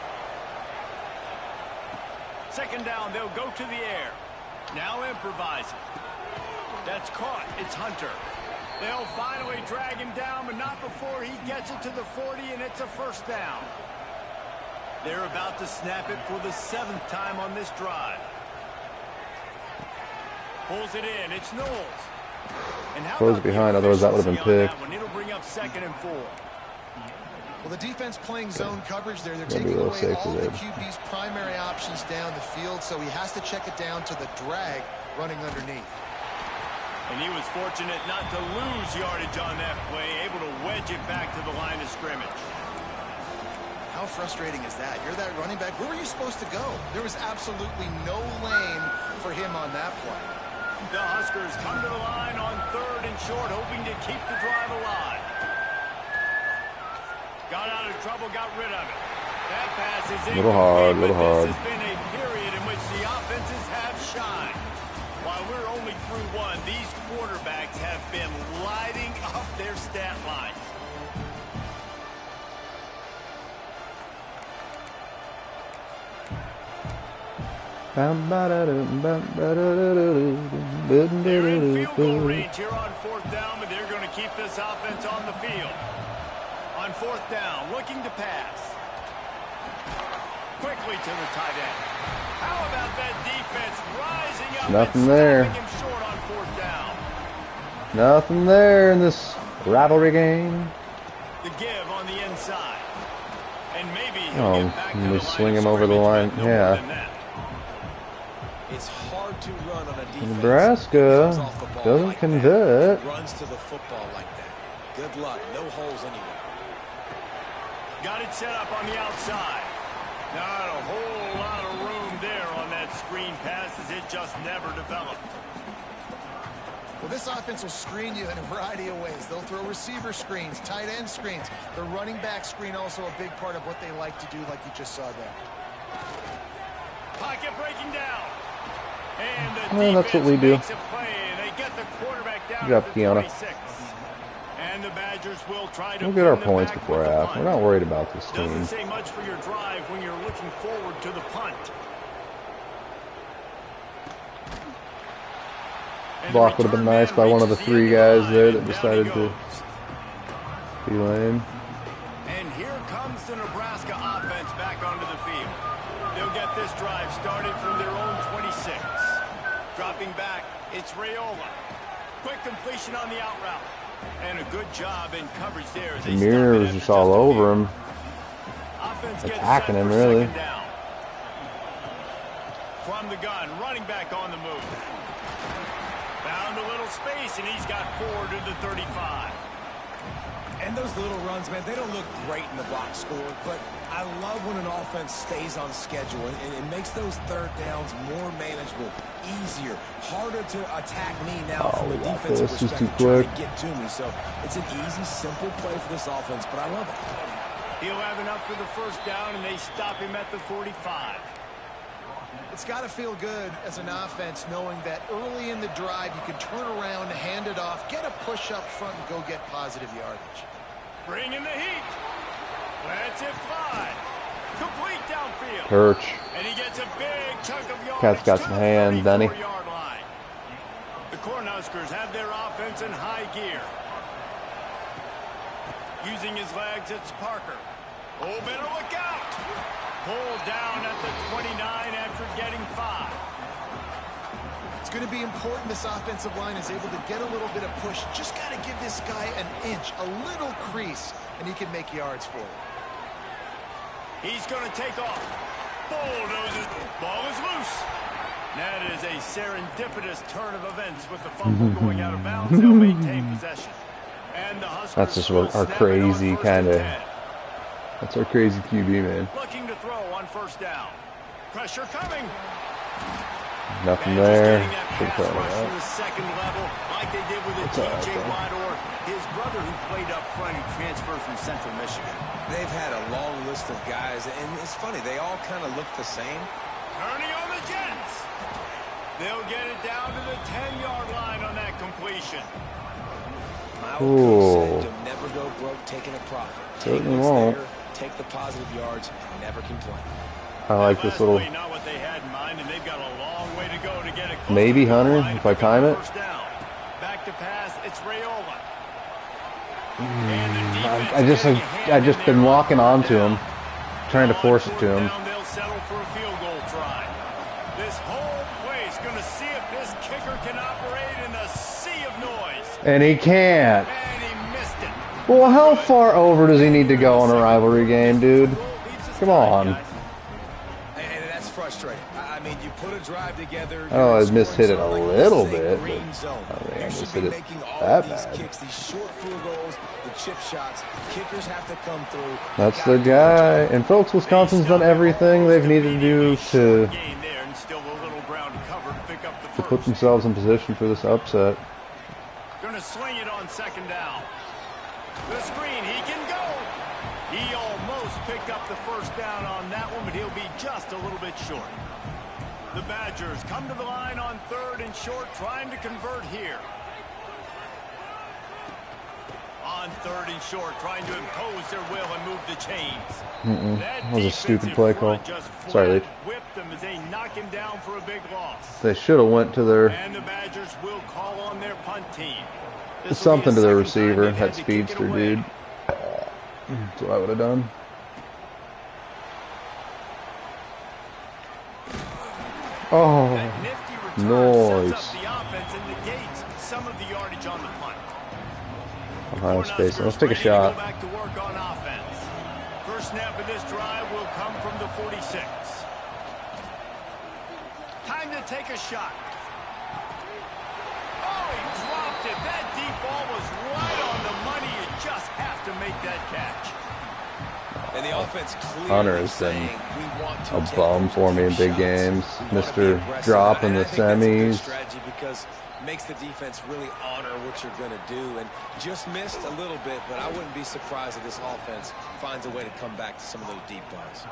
Second down, they'll go to the air. Now improvising. That's caught. It's Hunter. They'll finally drag him down, but not before he gets it to the 40, and it's a first down. They're about to snap it for the 7th time on this drive. Pulls it in. It's Knowles. And how close behind, otherwise that would have been picked. It'll bring up 2nd and 4. Well, the defense playing zone coverage there. They're taking away all the QB's primary options down the field, so he has to check it down to the drag running underneath. And he was fortunate not to lose yardage on that play, able to wedge it back to the line of scrimmage. How frustrating is that? You're that running back. Where were you supposed to go? There was absolutely no lane for him on that play. The Huskers come to the line on 3rd and short, hoping to keep the drive alive. Got out of trouble, got rid of it. That pass is in. Little hard. This has been a period in which the offenses have shined. While we're only through one, these quarterbacks have been lighting up their stat line. They're in field goal range here on 4th down, but they're going to keep this offense on the field. On 4th down, looking to pass. Quickly to the tight end. How about that defense rising up Nothing and there. stopping him short on 4th down? Nothing there in this rivalry game. The give on the inside. And maybe he'll get back to the line swing him over the line. no Yeah. more than that. It's hard to run on a defense. Nebraska doesn't convert. Runs to the football like that. Good luck. No holes anywhere. Got it set up on the outside. Not a whole lot of room there on that screen pass as it just never developed. Well, this offense will screen you in a variety of ways. They'll throw receiver screens, tight end screens. The running back screen also a big part of what they like to do, like you just saw there. Pocket breaking down. And the Well, that's what we do. makes a play. They get the quarterback down Good job, at the Kiana. 26. And the Badgers will try to We'll get our win the points back before with the half. punt. We're not worried about this Doesn't team. say much for your drive when you're looking forward to the punt. And Block would have been nice by one of the 3 guys there that decided to be lame. And here comes the Nebraska offense back onto the field. They'll get this drive started from their own 26. Dropping back, it's Raiola. Quick completion on the out route. And a good job in coverage there. As they Mir was just all over him. Offense Attacking him, for really. 2nd down. From the gun, running back on the move. Found a little space, and he's got 4 to the 35. And those little runs, man, they don't look great in the box score, but I love when an offense stays on schedule, and it makes those 3rd downs more manageable, easier, harder to attack me now from a defensive this is perspective, too trying quick. to get to me. So it's an easy, simple play for this offense, but I love it. He'll have enough for the first down, and they stop him at the 45. It's got to feel good as an offense knowing that early in the drive you can turn around, hand it off, get a push up front, and go get positive yardage. Bring in the heat. Lets it fly. Complete downfield. Perch. And he gets a big chunk of yardage. Cat's got to some the hand, doesn't he? 34-yard line. The Cornhuskers have their offense in high gear. Using his legs, it's Parker. Oh, better look out. Pulled down at the 29 after getting 5. It's going to be important this offensive line is able to get a little bit of push. Just got to give this guy an inch, a little crease, and he can make yards for it. He's going to take off. Bulldozes. Ball is loose. That is a serendipitous turn of events with the fumble going out of bounds. They'll maintain possession. And the Huskers That's just our crazy kind of. That's our crazy QB, man. Looking to throw on first down. Pressure coming. Nothing there. Should pass rush from the second level, like they did with T.J. Watt or his brother who played up front, who transferred from Central Michigan. They've had a long list of guys, and it's funny, they all kind of look the same. Turning on the Jets. They'll get it down to the 10-yard line on that completion. My old coach said, "You'll never go broke taking a profit. Take what's there, take the positive yards, and never complain." I like this little. Not what they had in mind, and they've got a long way to go to get it. Maybe Hunter, if I time it. Back to pass, it's Raiola. I just been walking onto him, trying to force it to him. They'll settle for a field goal try. This whole place going to see if this kicker can operate in the sea of noise. And he can't. And he missed it. Well, how far over does he need to go in a rivalry game, dude? Come on. And that's frustrating. I mean, you put a drive together. Oh, I mishit it a little bit, but I mean, I mishit it that bad. Kicks, these short field goals, the chip shots, kickers have to come through. That's the guy. And folks, Wisconsin's done everything they've needed to do to put themselves in position for this upset. Gonna swing it on second down. The screen, he can go. He almost picked up the first down on that one, but he'll be just a little bit short. The Badgers come to the line on third and short, trying to convert here. On third and short, trying to impose their will and move the chains. That was a stupid play call. Sorry, Leach. Whipped them as they knock him down for a big loss. They should have went to their. And the Badgers will call on their punt team. Something to the receiver, that speedster dude. That's what I would have done. Oh, nice. Ohio State. Let's take a shot. First snap of this drive will come from the 46. Time to take a shot. Oh, he dropped it. That deep ball was right on the money. You just have to make that catch. And the offense Hunter has been a bum for me in big games. Mr. Drop in the semis. Because makes the defense really honor what you're going to do, and just missed a little bit, but I wouldn't be surprised if this offense finds a way to come back to some of those deep balls.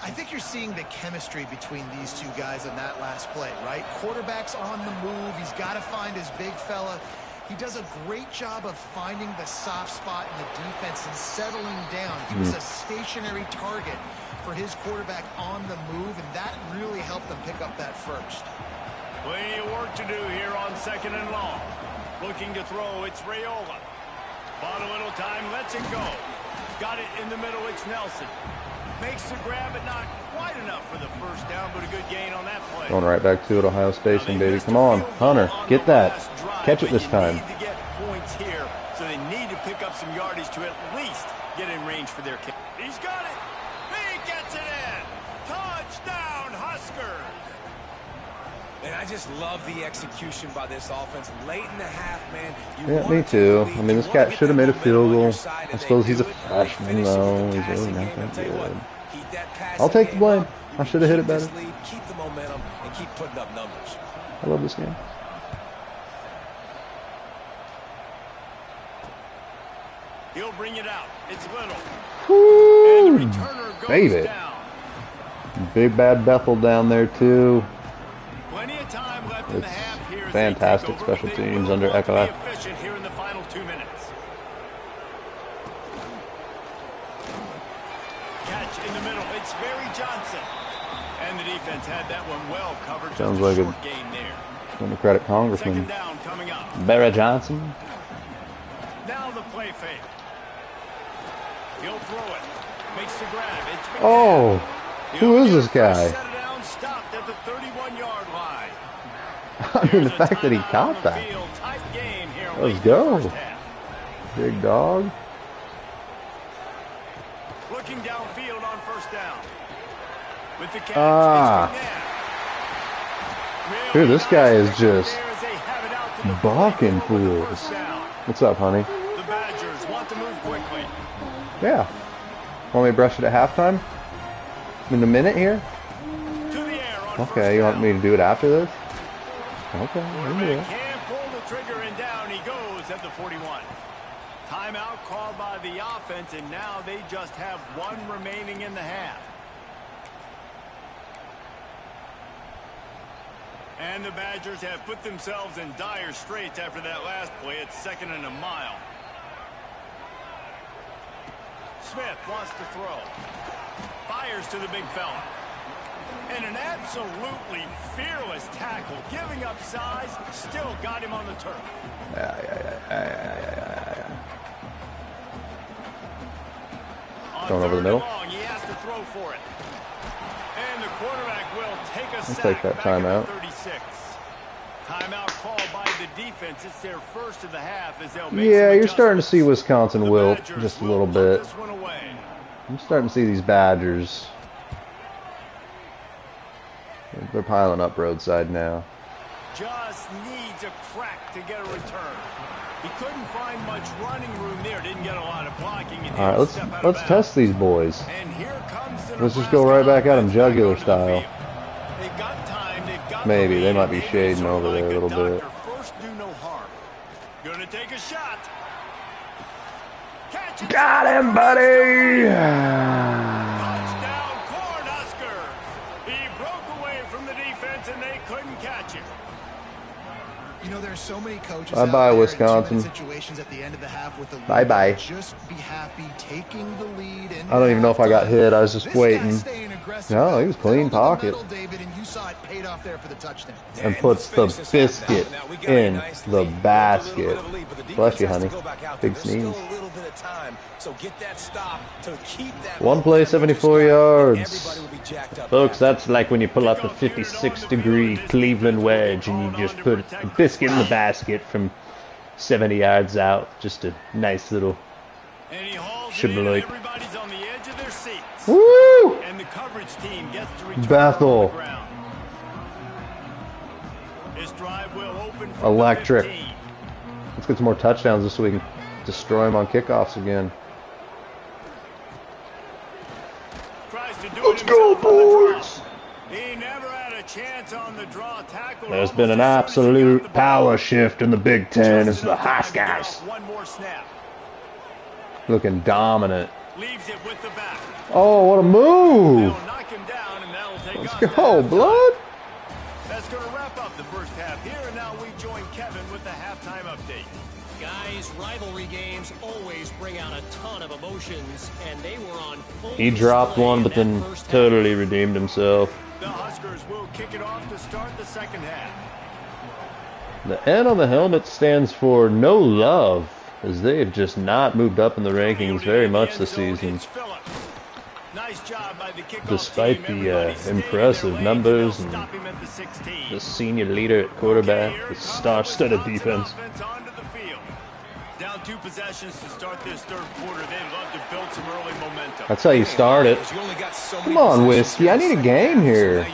I think you're seeing the chemistry between these two guys in that last play, right? Quarterback's on the move. He's got to find his big fella. He does a great job of finding the soft spot in the defense and settling down. He was a stationary target for his quarterback on the move, and that really helped them pick up that first. Plenty of work to do here on second and long. Looking to throw, it's Raiola. Bought a little time, lets it go. Got it in the middle, it's Nelson. Makes the grab, but not quite enough for the first down, but a good gain on that play. Going right back to it, Ohio Station, baby. Come on, Hunter, get that. Catch it this time. They need to get points here, so they need to pick up some yardage to at least get in range for their kick. He's got it. He gets it in. Touchdown, Huskers. And I just love the execution by this offense. Late in the half, man. Yeah, me too. I mean, this guy should have made a field goal. I suppose he's a freshman, though. He's really not that good. I'll take the blame. I should have hit it better. Keep the momentum and keep putting up numbers. I love this game. He'll bring it out. It's Little. Woo! And the returner goes Baby. down. Big Bad Bethel down there, too. Plenty of time left in the half here. Fantastic special teams under Eckler. Efficient here in the final 2 minutes. Catch in the middle. It's Barry Johnson. And the defense had that one well covered. Sounds just a like short gain there. Democratic congressman. Second down coming up. Barry Johnson. Now the play fake. He'll throw it. Makes the grab. It's McNabb. Oh, who is this guy? Set it down, stopped at the 31-yard line. I mean, the fact that he caught that. Let's go. Big dog. Looking downfield on first down. With the catch, Dude, this guy is just balking fools. What's up, honey? The Badgers want to move quickly. Yeah. Want me to brush it at halftime? In a minute here? To the air on Okay, you want me to do it after this? Okay, we can do it. Can't pull the trigger and down he goes at the 41. Timeout called by the offense, and now they just have one remaining in the half. And the Badgers have put themselves in dire straits after that last play. It's 2nd and a mile. Smith wants to throw. Fires to the big fella. And an absolutely fearless tackle, giving up size, still got him on the turf. Going over the middle. He has to throw for it. And the quarterback will take a sack. Take that timeout. 36. Timeout called by the defense. It's their first of the half as they'll make Yeah, some you're starting to see adjustments. Wisconsin The wilt Badgers just a will little put bit. this one away. I'm starting to see these Badgers. They're piling up roadside now. Just needs a crack to get a return. He couldn't find much running room there. Didn't get a lot of blocking. All right, let's test these boys. And here comes the Let's just go right back at them jugular style. They've got time. They've got Maybe the they lead. might be Maybe shading sort of over there a like little bit. doctor. First, do no harm. Gonna take a shot. Catch it. Got him, buddy! Touchdown, Cornhuskers. He broke away from the defense and they couldn't catch him. You know, there's so many coaches Bye out bye, there in Wisconsin. 2-minute situations at the end of the half with the lead. Bye bye. Just be happy taking the lead. I don't even know if I got hit. I was just This guy's waiting. staying aggressive. No, he was clean Pedal to the pocket. middle, David, and you saw it paid off there for the touchdown. And puts the biscuit in the basket. Bless you, honey. Big sneeze. One play, 74 yards. Folks, that's like when you pull out the 56-degree Cleveland wedge and you just put a biscuit in the basket from 70 yards out. Just a nice little And he hauls Should it be in, and like- everybody's on the edge of their seats. woo! And the coverage team gets to return Bethel. on the ground. This drive will open from Electric. the 15. Let's get some more touchdowns just so we can destroy them on kickoffs again. Tries to do Let's it go, himself on the draw. boys! He never had a chance on the draw tackle. There's been an Almost as soon as he got absolute the ball. power shift in the Big Ten as Just the enough time to get Huskers off one more snap. looking dominant. Leaves it with the back. Oh, what a move! They'll knock him down, and that'll take Let's us go, to blood! That's going to wrap up the first half here, and now we join Kevin with the halftime update. Guys, rivalry games always bring out a ton of emotions, and they were on full He dropped display one, in but that then first half. totally redeemed himself. The Huskers will kick it off to start the second half. The N on the helmet stands for no love, as they have just not moved up in the rankings very much this season. Nice job by the kickoff Despite team. the Everybody stayed in impressive their numbers lanes. and They'll stop him at the 16. the senior leader at quarterback, Here the comes star-studded Wisconsin defense. offense onto the field. Down 2 possessions to start this third quarter. They'd love to build some early momentum. That's how you start it. Come on, Whiskey, I need a game here.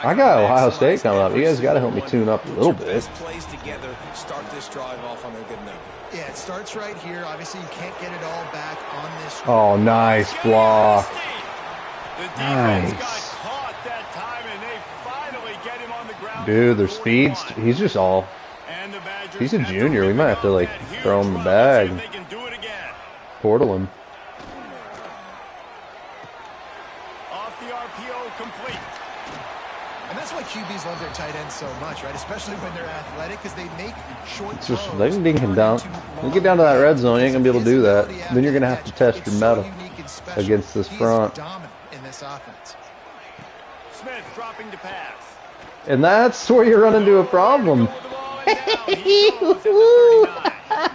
I got Ohio State coming up. You guys got to help me tune up a little bit. Plays together, start this drive off on a good note. Yeah, it starts right here. Obviously, you can't get it all back on this. Oh, nice block. The defense Nice. got caught that time, and they finally get him on the ground. Dude, at their the speed's, 41. he's just all, And the Badgers he's a have to junior. We rip might it have to, off like, that huge throw him the run. bag. Let's see if they can do it again. portal him. Off the RPO, complete. And that's why QBs love their tight ends so much, right? Especially when they're athletic, because they make short It's just, throws. they can dink him down. turn into When you get down to that long red zone, you ain't going to be able to do that. visibility Then you're going to after have to the test catch. your It's metal so unique and special. against this He's front. dominant in this offense. Smith dropping to pass. And that's where you run into a problem. Go with the ball and down. He goes at the 39.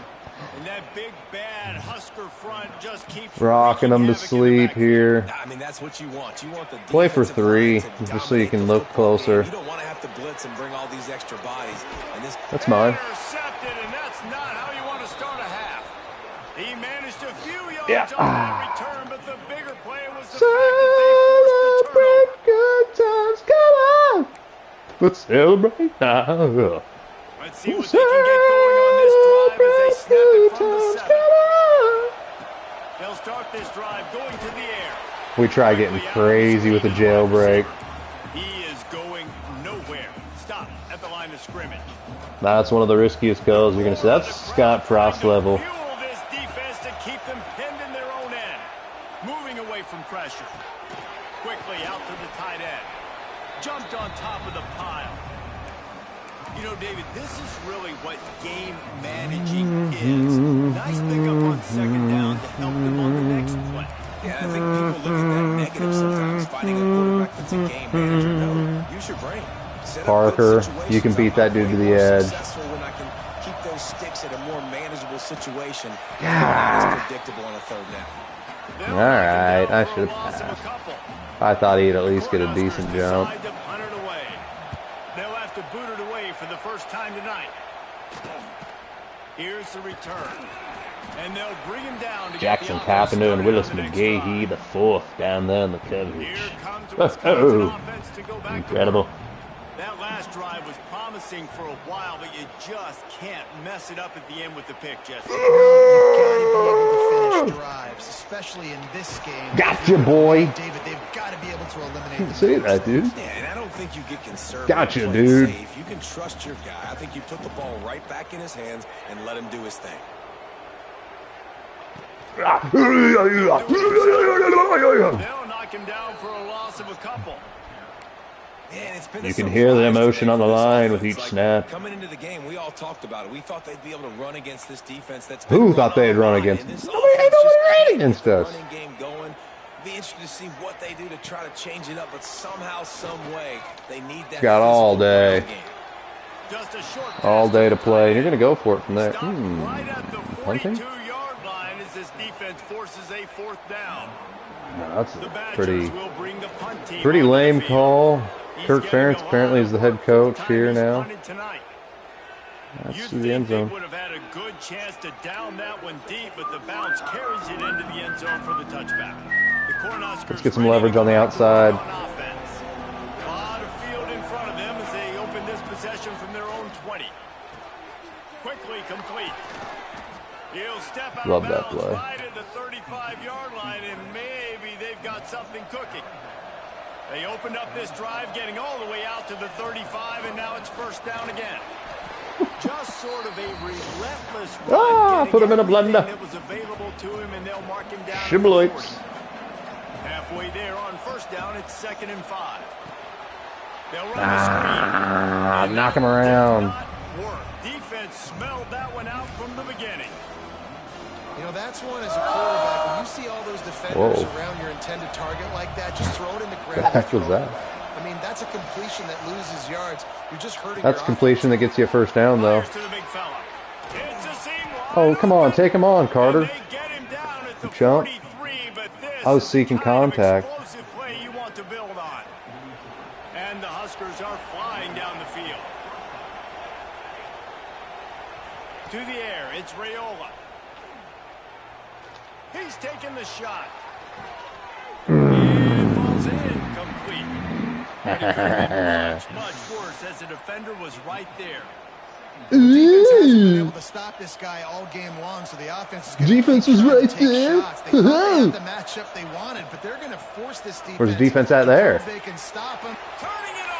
And that big bad Husker front just keeps Rocking them to wreaking havoc in the sleep backfield. here. I mean, that's what you want. You want the Play for defensive 3, line to just so you dominate can the look football game. closer. You don't want to have the blitz and bring all these extra bodies. And this That's mine. Intercepted, and that's not how you want to start a half. He managed a few yards Yeah. on that return, but the bigger play was the fact that they forced the turnover. Celebrate good times, come on! Let's celebrate now. Let's see what they can get going on this drive as they snap it from the 7. They'll start this drive going to the air. We try getting crazy with the jailbreak. He is going nowhere. Stop at the line of scrimmage. That's one of the riskiest goals you're going to see. That's Scott Frost level. Fuel this defense to keep them pinned in their own end. Moving away from pressure. Quickly out to the tight end. Jumped on top of the pile. You know, David, this is really what game managing is. Nice pickup on second down to help them on the next play. Yeah, I think people look at that negative sometimes, finding a quarterback that's a game manager. No, use your brain. Set up Parker, good situations. you can beat that dude to the More edge. successful when I can keep those sticks at a more manageable situation. Not as predictable on a third down. All right, I should have passed. I thought he'd at least get a decent jump. They'll have to boot it away for the first time tonight. Here's the return. And they'll bring him down to Jackson get the offense Carpenter and started Willis on the next McGahee, the drive. fourth, down there in the coverage. Here comes Wisconsin offense to go back Incredible. to work. That last drive was promising for a while, but you just can't mess it up at the end with the pick, Jesse. You've got to be able to finish drives, especially in this game. Gotcha, boy. David, they've got to be able to eliminate the See that, dude? Yeah, and I don't think you get conservative. Gotcha, Play it dude. safe. You can trust your guy. I think you put the ball right back in his hands and let him do his thing. They'll knock him down for a loss of a couple. Man, it's been You a can hear the surprise emotion today on the for this line with offense. each Like, snap. Coming into the game, we all talked about it. We thought they'd be able to run against this defense. That's Who been thought run they'd run online, against and us? this Nobody ain't offense gonna just run can't against get the us. running game going. Be interested to see what they do to try to change it up, but somehow, some way, they need that. Got all physical day. ground game. Just a short All pass day to the play. tight You're going to end. go for it from there. Stopped right at the Punting? 42-yard line as this defense forces a fourth down. No, that's The a Badgers pretty will bring the punt team pretty onto the lame field. call. He's Kirk getting Ferentz a apparently lot is the of head work coach the time here he's now. punted tonight. That's You'd to the think end they zone. would have had a good chance to down that one deep, but the bounce carries it into the end zone for the touchback. The Cornhuskers Let's get some ready to leverage go on the back to work outside. on offense. A lot of field in front of them as they open this possession from their own 20. Quickly complete. He'll step out Love of that bounds play. right at the 35-yard line, and maybe they've got something cooking. They opened up this drive, getting all the way out to the 35, and now it's first down again. Just sort of a relentless run. Put him in a blender. That was available to him, and they'll mark him down. Shibboleths. Halfway there on first down, it's 2nd and 5. They'll run the screen. Knock him around. Not work. Defense smelled that one out from the beginning. You know, that's one as a quarterback. When you see all those defenders Whoa. around your intended target like that, just throw it in the ground. What the heck was that? I mean, that's a completion that loses yards. You're just hurting That's your completion that gets you a first down, though. Fires to the big fella. It's a seam wide Oh, come on. Take him on, open, Carter. and they get him down at the Jump. 43, but this I was is seeking the kind of contact. explosive play you want to build on. And the Huskers are flying down the field. To the air, it's Raiola. He's taking the shot. It falls in, complete. But it could have been much worse as the defender was right there. Defense hasn't been able to stop this guy all game long, so the offense is going to Defense keep was trying to right take there. shots. They thought they had the matchup they wanted, but they're going to force this defense. Where's the defense at to there? prove They can stop him. Turning it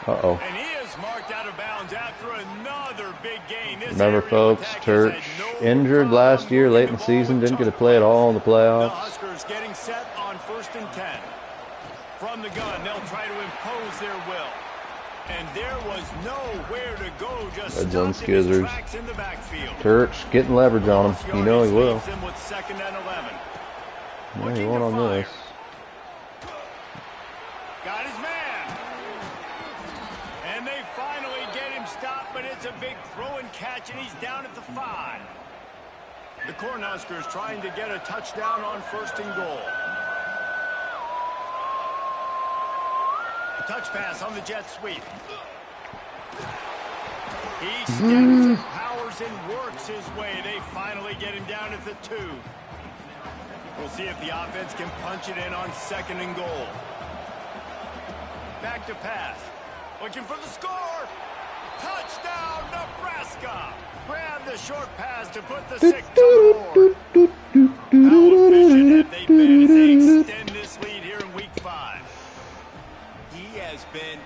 on. Uh-oh. And he is marked out of bounds after another big gain. This Remember, area folks, attack has Turch had no injured problem last year, moving late in the the ball season, with didn't get to Chuck play at all in the The playoffs. Huskers getting set on 1st and 10. From the gun, they'll try to impose their will. And there was nowhere to go, just Red zone stopped in his skizzers. tracks in the backfield. Turch getting leverage on him. You know he will. Leaves him with 2nd and 11. Yeah, he Looking won to on fire. this. Got his man. And they finally get him stopped, but it's a big throw and catch, and he's down at the 5. The Cornhuskers trying to get a touchdown on 1st and goal. touch pass on the jet sweep. He steps and powers and works his way. They finally get him down at the 2. We'll see if the offense can punch it in on 2nd and goal. Back to pass. Looking for the score. Touchdown, Nebraska. Grab the short pass to put the 6 on the board. How efficient have they been as they extend this lead here in week 5? He has been...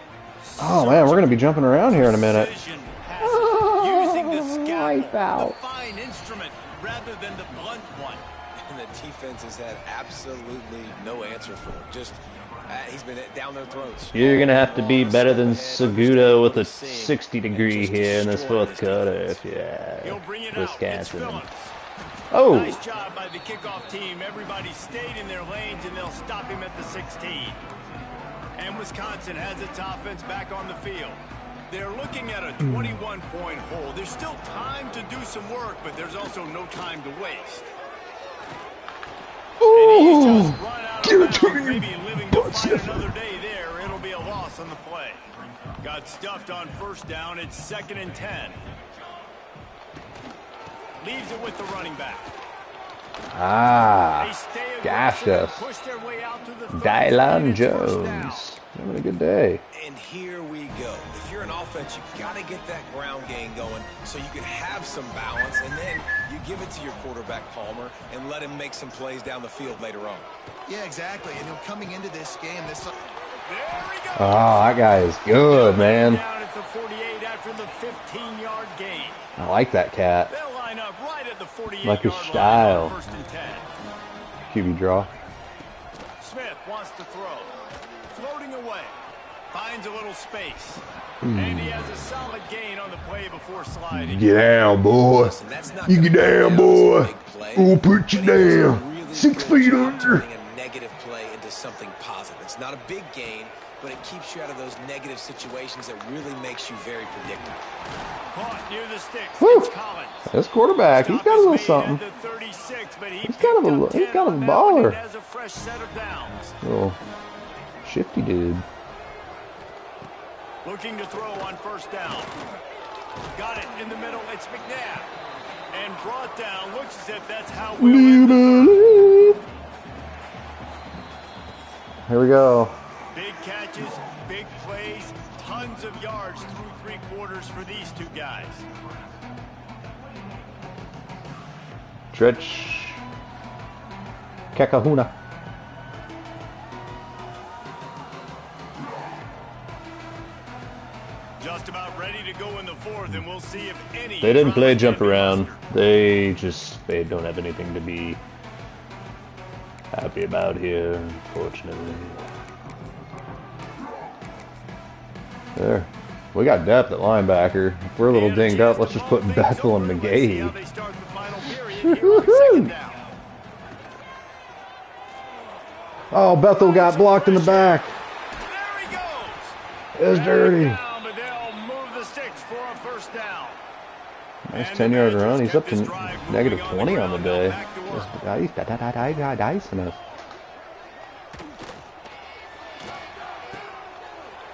Oh man, we're gonna be jumping around here in a minute. Using the scalpel, out. the fine instrument, rather than the blunt one. And the defense has had absolutely no answer for him. Just, he's been down their throats. You're gonna have to be better than Seguda with a 60-degree here in this 4th quarter if He'll bring it out. It's Wisconsin. Phillips. Oh! Nice job by the kickoff team. Everybody stayed in their lanes, and they'll stop him at the 16. And Wisconsin has its offense back on the field. They're looking at a 21-point hole. There's still time to do some work, but there's also no time to waste. Ooh! Give it to me, maybe living to fight another day there. It'll be a loss on the play. Got stuffed on 1st down. It's 2nd and 10. Leaves it with the running back. Ah, They stay gosh, aggressive and yes. push their way out to the 33, Dylan and it's 1st down. Jones. Having a good day. And here we go. If you're an offense, you got to get that ground game going so you can have some balance, and then you give it to your quarterback, Palmer, and let him make some plays down the field later on. Yeah, exactly. And coming into this game, There he goes. Oh, that guy is good, man. Down at the 48 after the 15-yard gain. I like that cat. They'll line up right at the 48-yard Like his line style. on 1st and 10. QB draw. Smith wants to throw. Floating away. Finds a little space. And he has a solid gain on the play before sliding. Get down, boy. Listen, that's not You gonna get come down, to boy. some big play, We'll put you but he does a down. really 6 good feet job under. turning a negative play into something positive. It's not a big gain, but it keeps you out of those negative situations that really makes you very predictable. Caught near the sticks. Whew. It's Collins. This quarterback, he's Stop got a is little made something. at the 36, but He's kind of a- picked up he's 10 kind of on a that one baller. and has a fresh set of downs. Little shifty dude. Looking to throw on 1st down. Got it in the middle. It's McNabb. And brought down. Looks as if that's how we'll end the third. Here we go. Big catches, big plays, tons of yards through 3 quarters for these two guys. Stretch. Kakahuna. Just about ready to go in the 4th, and we'll see if any... They didn't play drama jump can be around. mustered. They don't have anything to be happy about here, unfortunately. There. We got depth at linebacker. If we're a little dinged up, let's just put Bethel and McGahee. Oh, Bethel got blocked in the back. There he goes. It was dirty. Down, but they'll move the sticks for a 1st down. Nice And 10-yard the run. Badgers He's up kept to this drive negative moving 20 on the ground. day. Now back to work. Just dicing us.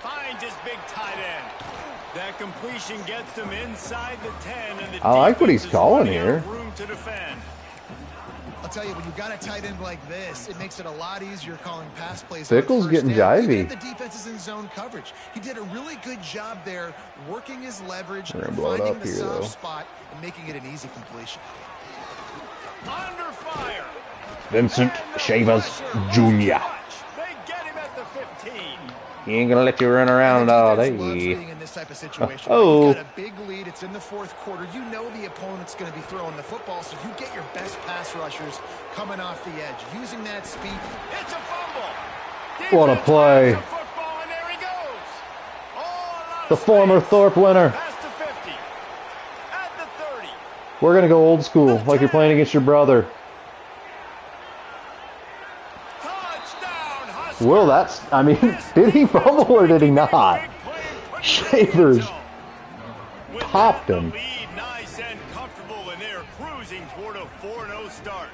Finds his big tight end. That completion gets them inside the 10, and the I like what he's defense is calling running out here. of room to defend. I'll tell you, when you got a tight end like this, it makes it a lot easier calling pass plays. Pickles on 1st getting down. jivey. Even if the defense is in zone coverage. He did a really good job there, working his leverage, We're gonna blow it finding up the here, soft though. spot, and making it an easy completion. Under fire. Vincent And the Shavers pressure Jr. was too much. They get him at the 15. He ain't gonna let you run around The all defense loves day. being in this type of situation. Oh. You got a big lead. It's in the 4th quarter. You know the opponent's going to be throwing the football, so you get your best pass rushers coming off the edge, using that speed. It's a fumble. What a Defense play. grabs the football, and there he goes. Oh, a lot The of former space. Thorpe winner. Past the 50. At the 30. We're gonna go old school, like you're playing against your brother. Touchdown, Huskers. Will that's, I mean, did he fumble or did he not? Shavers popped him. The lead nice and comfortable, and they're cruising toward a 4-0 start.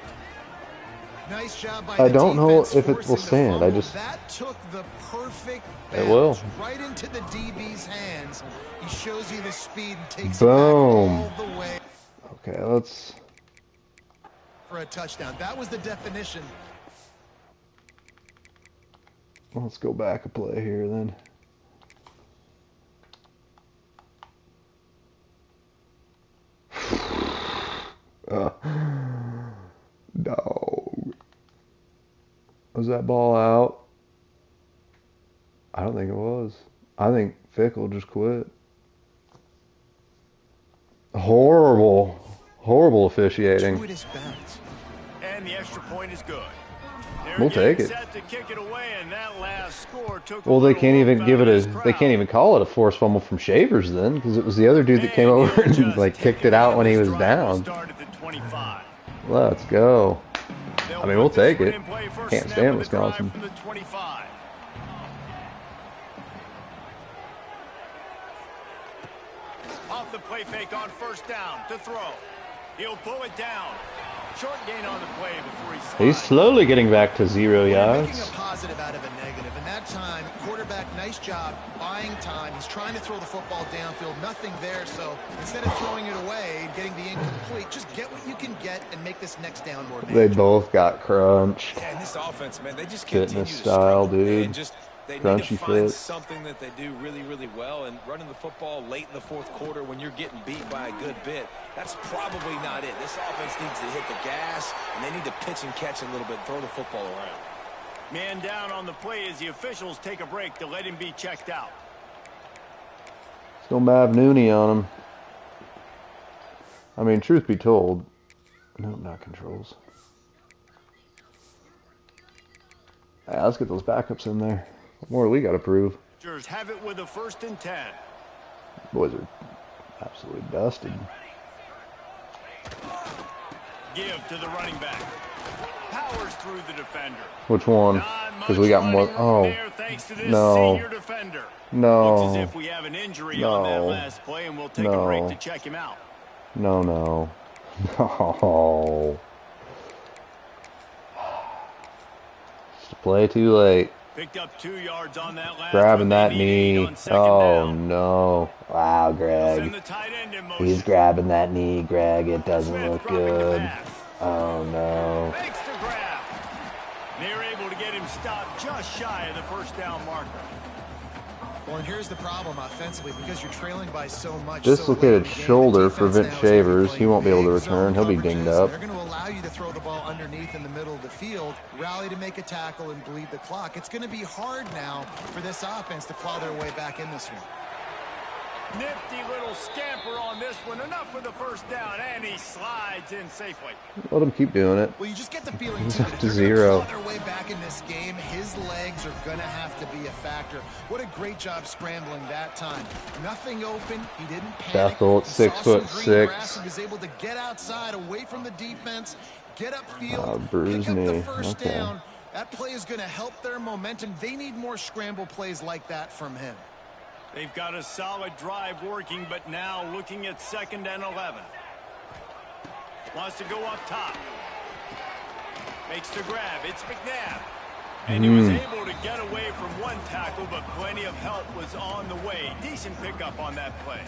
Nice job by I the don't know defense if it will forcing the stand. I fumble. just- That took the perfect It will. bounce right into the DB's hands. He shows you the speed and takes Boom. it back all the way Okay, let's. for a touchdown. That was the definition. Let's go back a play here then. Dog. Was that ball out? I don't think it was. I think Fickle just quit. Horrible officiating. Intuitive bounce. And the extra point is good. They're We'll take getting it. set to kick it away, and that last score took a Well, they little can't even oomph give out it of a. this They can't crowd. even call it a forced fumble from Shavers then, because it was the other dude that came And over he'll and just like take kicked it out when he This was drive will down. start at the 25. Let's go. They'll I mean, we'll put this take one it. in play first Can't snap stand of the drive Wisconsin. From the 25. Off the play fake on first down to throw. He'll pull it down. Short gain on the play before he slides. He's slowly getting back to 0 Making a yards. positive out of a negative. And that time, quarterback, nice job buying time. He's trying to throw the football downfield. Nothing there. So instead of throwing it away and getting the incomplete, just get what you can get and make this next down more They manageable. both got crunch. Yeah, and this offense, man, they just Fitness continue to style, struggle. dude. And just they need Crunchy to find fit. something that they do really, really well. And running the football late in the fourth quarter when you're getting beat by a good bit, that's probably not it. This offense needs to hit the gas, and they need to pitch and catch a little bit, throw the football around. Man down on the play as the officials take a break to let him be checked out. Still Mav Nooney on him. I mean, truth be told, no, not controls. Yeah, let's get those backups in there. What more do we got to prove? Rangers have it with a 1st and 10. Boys are absolutely dusted. Give to the running back. Powers through the defender. Which one? Not Because much we got more. running room Oh, there thanks to this no. senior defender. Looks as no, if we have an injury on that No. last play, and we'll take a break No. to check him out. no, no. Just a play too late. Picked up 2 yards on that last Grabbing one. They that need 8 knee. on second Oh down. no. Wow, Send Greg. the tight end in motion. He's grabbing that knee, Greg. It doesn't Smith look dropping the good. pass. Oh no. Makes the grab. They're able to get him stopped just shy of the first down marker. Well, and here's the problem offensively, because you're trailing by so much. Dislocated so late in the game, shoulder the for defense Vince now is gonna be Shavers. He playing won't be able to big return. zone He'll be coverages. dinged up. They're going to allow you to throw the ball underneath in the middle of the field, rally to make a tackle, and bleed the clock. It's going to be hard now for this offense to claw their way back in this one. Nifty little scamper on this one. Enough for the first down, and he slides in safely. Let him keep doing it. Well, you just get the feeling, He's too, up that to they're gonna 0. claw their way back in this game. His legs are going to have to be a factor. What a great job scrambling that time. Nothing open. He didn't panic. Fastball at He saw some 6'6". green grass and was able to get outside, away from the defense, get upfield, bruised pick up the knee. first Okay. down. That play is going to help their momentum. They need more scramble plays like that from him. They've got a solid drive working, but now looking at 2nd and 11. Wants to go up top. Makes the grab. It's McNabb. And he was able to get away from one tackle, but plenty of help was on the way. Decent pickup on that play.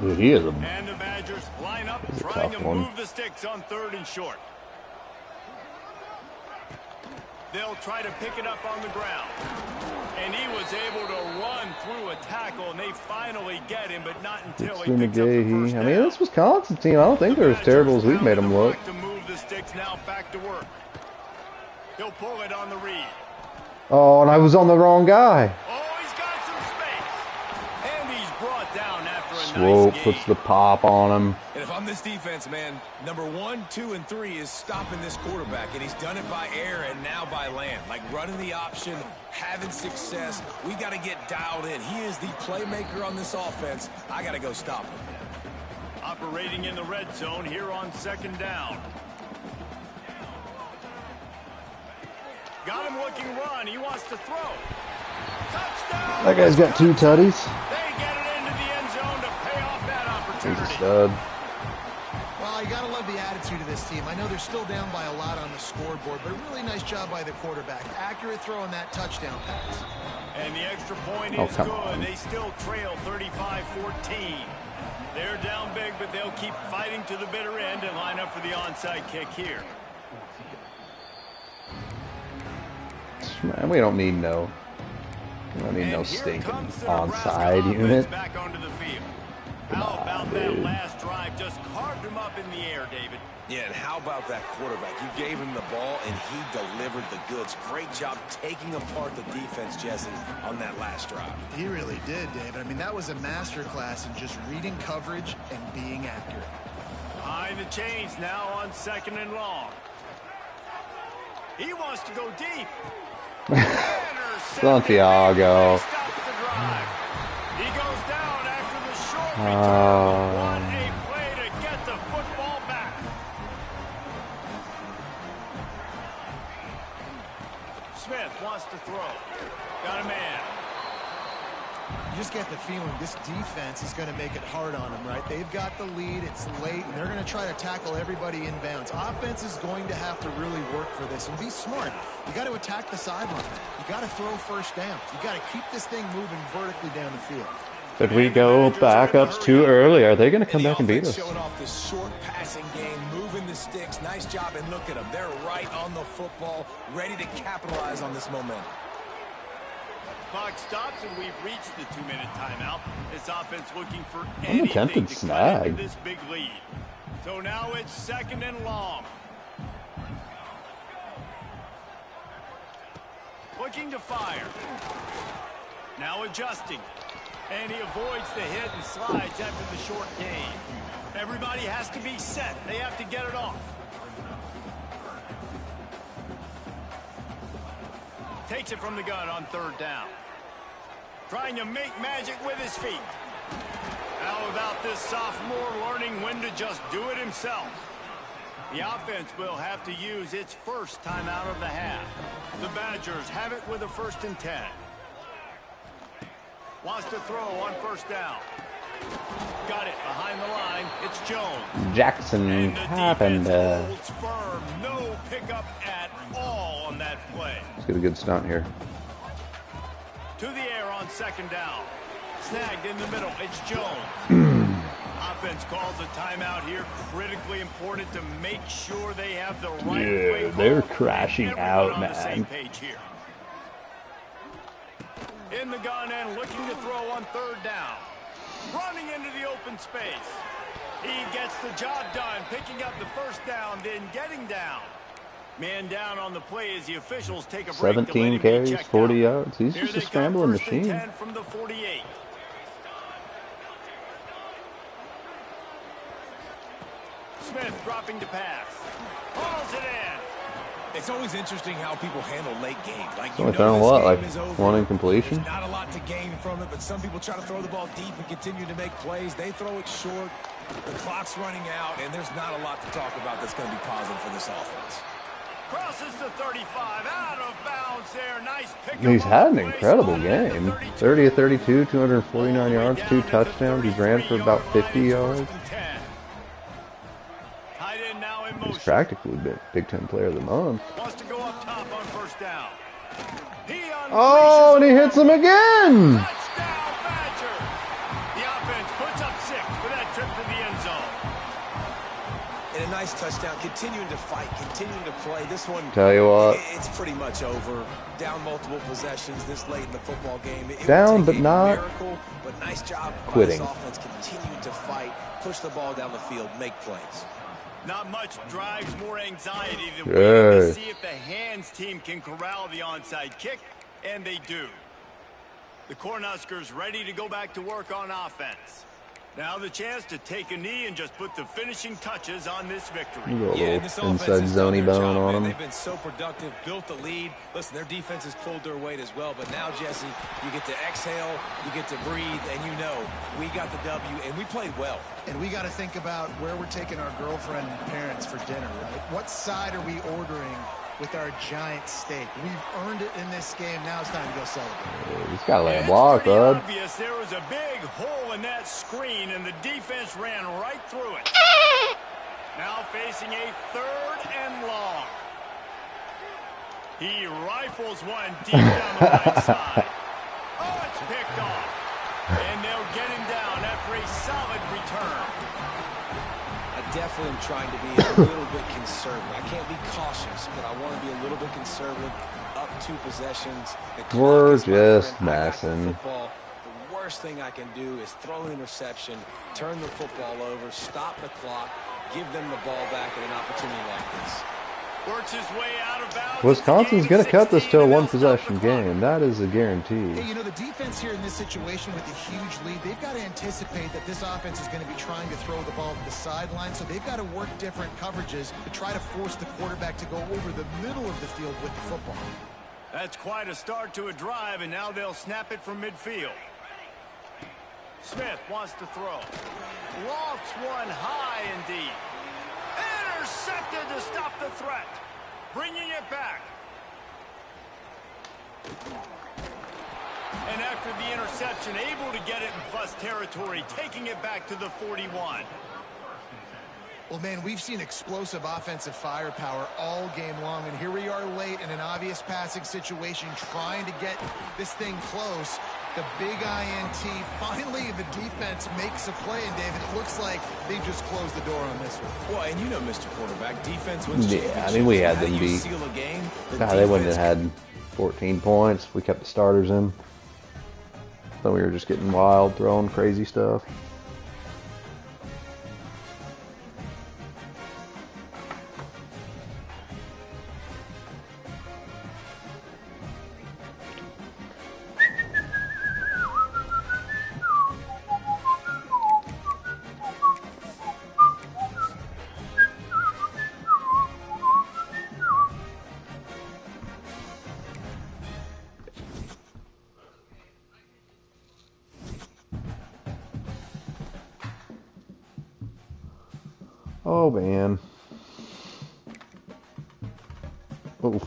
Dude, he is a. And the Badgers line up, That's a trying tough to one. move the sticks on 3rd and short. They'll try to pick it up on the ground. And he was able to run through a tackle, and they finally get him, but not until he It's picks up the McGahee. first I down. mean, this Wisconsin team, I don't think they're as terrible as we've made them look. To move the sticks now back to work. He'll pull it on the read. Oh, and I was on the wrong guy. Oh, he's got some space. And he's brought down after a Swope nice puts gain. the pop on him. And if I'm this defense, man, number 1, 2, and 3 is stopping this quarterback, and he's done it by air and now by land. Like running the option, having success. We got to get dialed in. He is the playmaker on this offense. I got to go stop him. Operating in the red zone here on 2nd down. Got him looking run. He wants to throw. Touchdown! That guy's got 2 tutties. They get it into the end zone to pay off that He's a opportunity. stud. Well, Well, you got to love the attitude of this team. I know they're still down by a lot on the scoreboard, but a really nice job by the quarterback. Accurate throw on that touchdown pass. And the extra point is come good. on. They still trail 35-14. They're down big, but they'll keep fighting to the bitter end and line up for the onside kick here. Man, we don't need no stinking onside unit. Back onto the field. How about that last drive? Just carved him up in the air, David. Yeah, and how about that quarterback? You gave him the ball, and he delivered the goods. Great job taking apart the defense, Jesse, on that last drive. He really did, David. I mean, that was a masterclass in just reading coverage and being accurate. Behind the chains now on 2nd and long. He wants to go deep. Santiago. Stops the drive. He goes down after the short return. What a play to get the football back. Smith wants to throw. Got a man. You just get the feeling this defense is going to make it hard on them, right? They've got the lead. It's late, and they're going to try to tackle everybody inbounds. Offense is going to have to really work for this and be smart. You got to attack the sideline. You got to throw first down. You got to keep this thing moving vertically down the field. Did we go backups too early? Are they going to come back and beat us? Showing off this short passing game, moving the sticks. Nice job, and look at them. They're right on the football, ready to capitalize on this momentum. Clock stops, and we've reached the 2-minute timeout. This offense looking for An anything attempted to cut snag. into this big lead. So now it's 2nd and long. Looking to fire. Now adjusting. And he avoids the hit and slides after the short gain. Everybody has to be set. They have to get it off. Takes it from the gun on 3rd down. Trying to make magic with his feet. How about this sophomore learning when to just do it himself? The offense will have to use its first timeout of the half. The Badgers have it with a 1st and 10. Wants to throw on 1st down. Got it behind the line. It's Jones. Jackson And the happened. defense holds firm. No pickup at all on that play. Let's get a good stunt here. To the air on 2nd down. Snagged in the middle. It's Jones. Offense calls a timeout here. Critically important to make sure they have the right play Yeah, call. they're crashing Everyone out, on the same man. page here. In the gun and looking to throw on 3rd down. Running into the open space. He gets the job done, picking up the 1st down, then getting down. Man down on the play as the officials take a break to let 17 him be carries, checked 40 out. yards. He's Here just they a come, scrambling 1st and machine. 10 from the 48. Smith dropping to pass. Hauls it in. It's always interesting how people handle late games. Like, So I found what, like this game is over. one incompletion? There's not a lot to gain from it, but some people try to throw the ball deep and continue to make plays. They throw it short. The clock's running out, and there's not a lot to talk about that's going to be positive for this offense. Crosses the 35, out of bounds there. Nice pick. He's had an incredible game. 30 of 32, 249 yards, 2 touchdowns. He's ran for about 50 yards. Tight end now in He's motion. practically Big Ten Player of the Month. Wants to go up top on 1st down. Oh, and he hits him again! Touchdown, Badger. The offense puts up 6 for that trip to the end zone. And a nice touchdown, continuing to fight, continuing to play. This one, Tell you what. it's pretty much over. Down multiple possessions this late in the football game. It Down, would but take a not miracle, but nice job quitting. by this offense, continuing to fight, push the ball down the field, make plays. Not much drives more anxiety than Yeah. waiting to see if the hands team can corral the onside kick, and they do. The Cornhuskers ready to go back to work on offense. Now the chance to take a knee and just put the finishing touches on this victory. You got a Yeah, and little this offense inside has done zony their bone job, on man. him. They've been so productive, built the lead. Listen, their defense has pulled their weight as well. But now, Jesse, you get to exhale, you get to breathe, and you know we got the W, and we played well. And we got to think about where we're taking our girlfriend and parents for dinner, right? What side are we ordering with our giant steak? We've earned it in this game. Now it's time to go celebrate. He's got to lay a It's block, pretty bud. obvious there was a big hole in that screen, and the defense ran right through it. Now facing a 3rd and long. He rifles one deep down the right side. Oh, it's picked off. And they'll get him down after a solid return. I definitely am trying to be a little bit conservative. I can't be cautious, but I want to be a little bit conservative. Up 2 possessions. We're just messing. The worst thing I can do is throw an interception, turn the football over, stop the clock, give them the ball back at an opportunity like this. Works his way out of bounds. Wisconsin's going to cut this to a 1-possession game. That is a guarantee. Hey, you know, the defense here in this situation with a huge lead, they've got to anticipate that this offense is going to be trying to throw the ball to the sideline, so they've got to work different coverages to try to force the quarterback to go over the middle of the field with the football. That's quite a start to a drive, and now they'll snap it from midfield. Smith wants to throw. Lofts one high and deep. Intercepted to stop the threat. Bringing it back. And after the interception, able to get it in plus territory, taking it back to the 41. Well, man, we've seen explosive offensive firepower all game long, and here we are late in an obvious passing situation trying to get this thing close. The big INT, finally the defense makes a play, and David, it looks like they just closed the door on this one. Well, and you know, Mr. Quarterback, defense wins championships. Yeah, I mean, we had them beat. Seal a game, God, they wouldn't have had 14 points if we kept the starters in. Then we were just getting wild, throwing crazy stuff. Oh, man. Oof.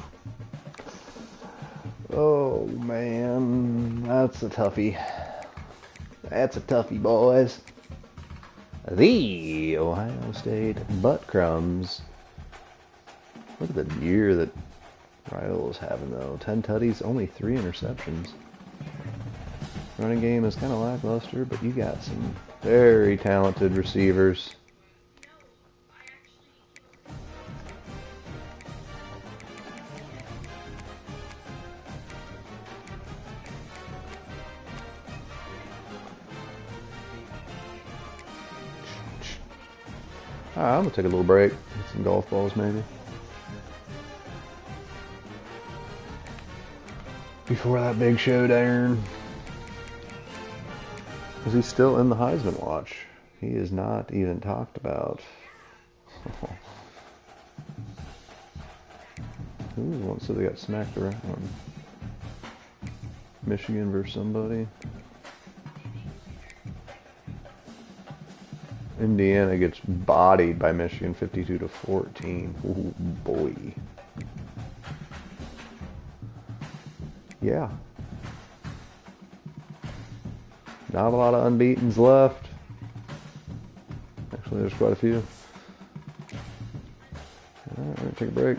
Oh, man. That's a toughie. That's a toughie, boys. The Ohio State Butt Crumbs. Look at the year that Rivals having, though. 10 tutties, only 3 interceptions. Running game is kind of lackluster, but you got some very talented receivers. I'm gonna take a little break. Get some golf balls, maybe. Before that big showdown. Is he still in the Heisman watch? He is not even talked about. Who was the one so they got smacked around? Michigan versus somebody. Indiana gets bodied by Michigan 52-14. Ooh, boy. Yeah. Not a lot of unbeatens left. Actually, there's quite a few. Alright, we're gonna take a break.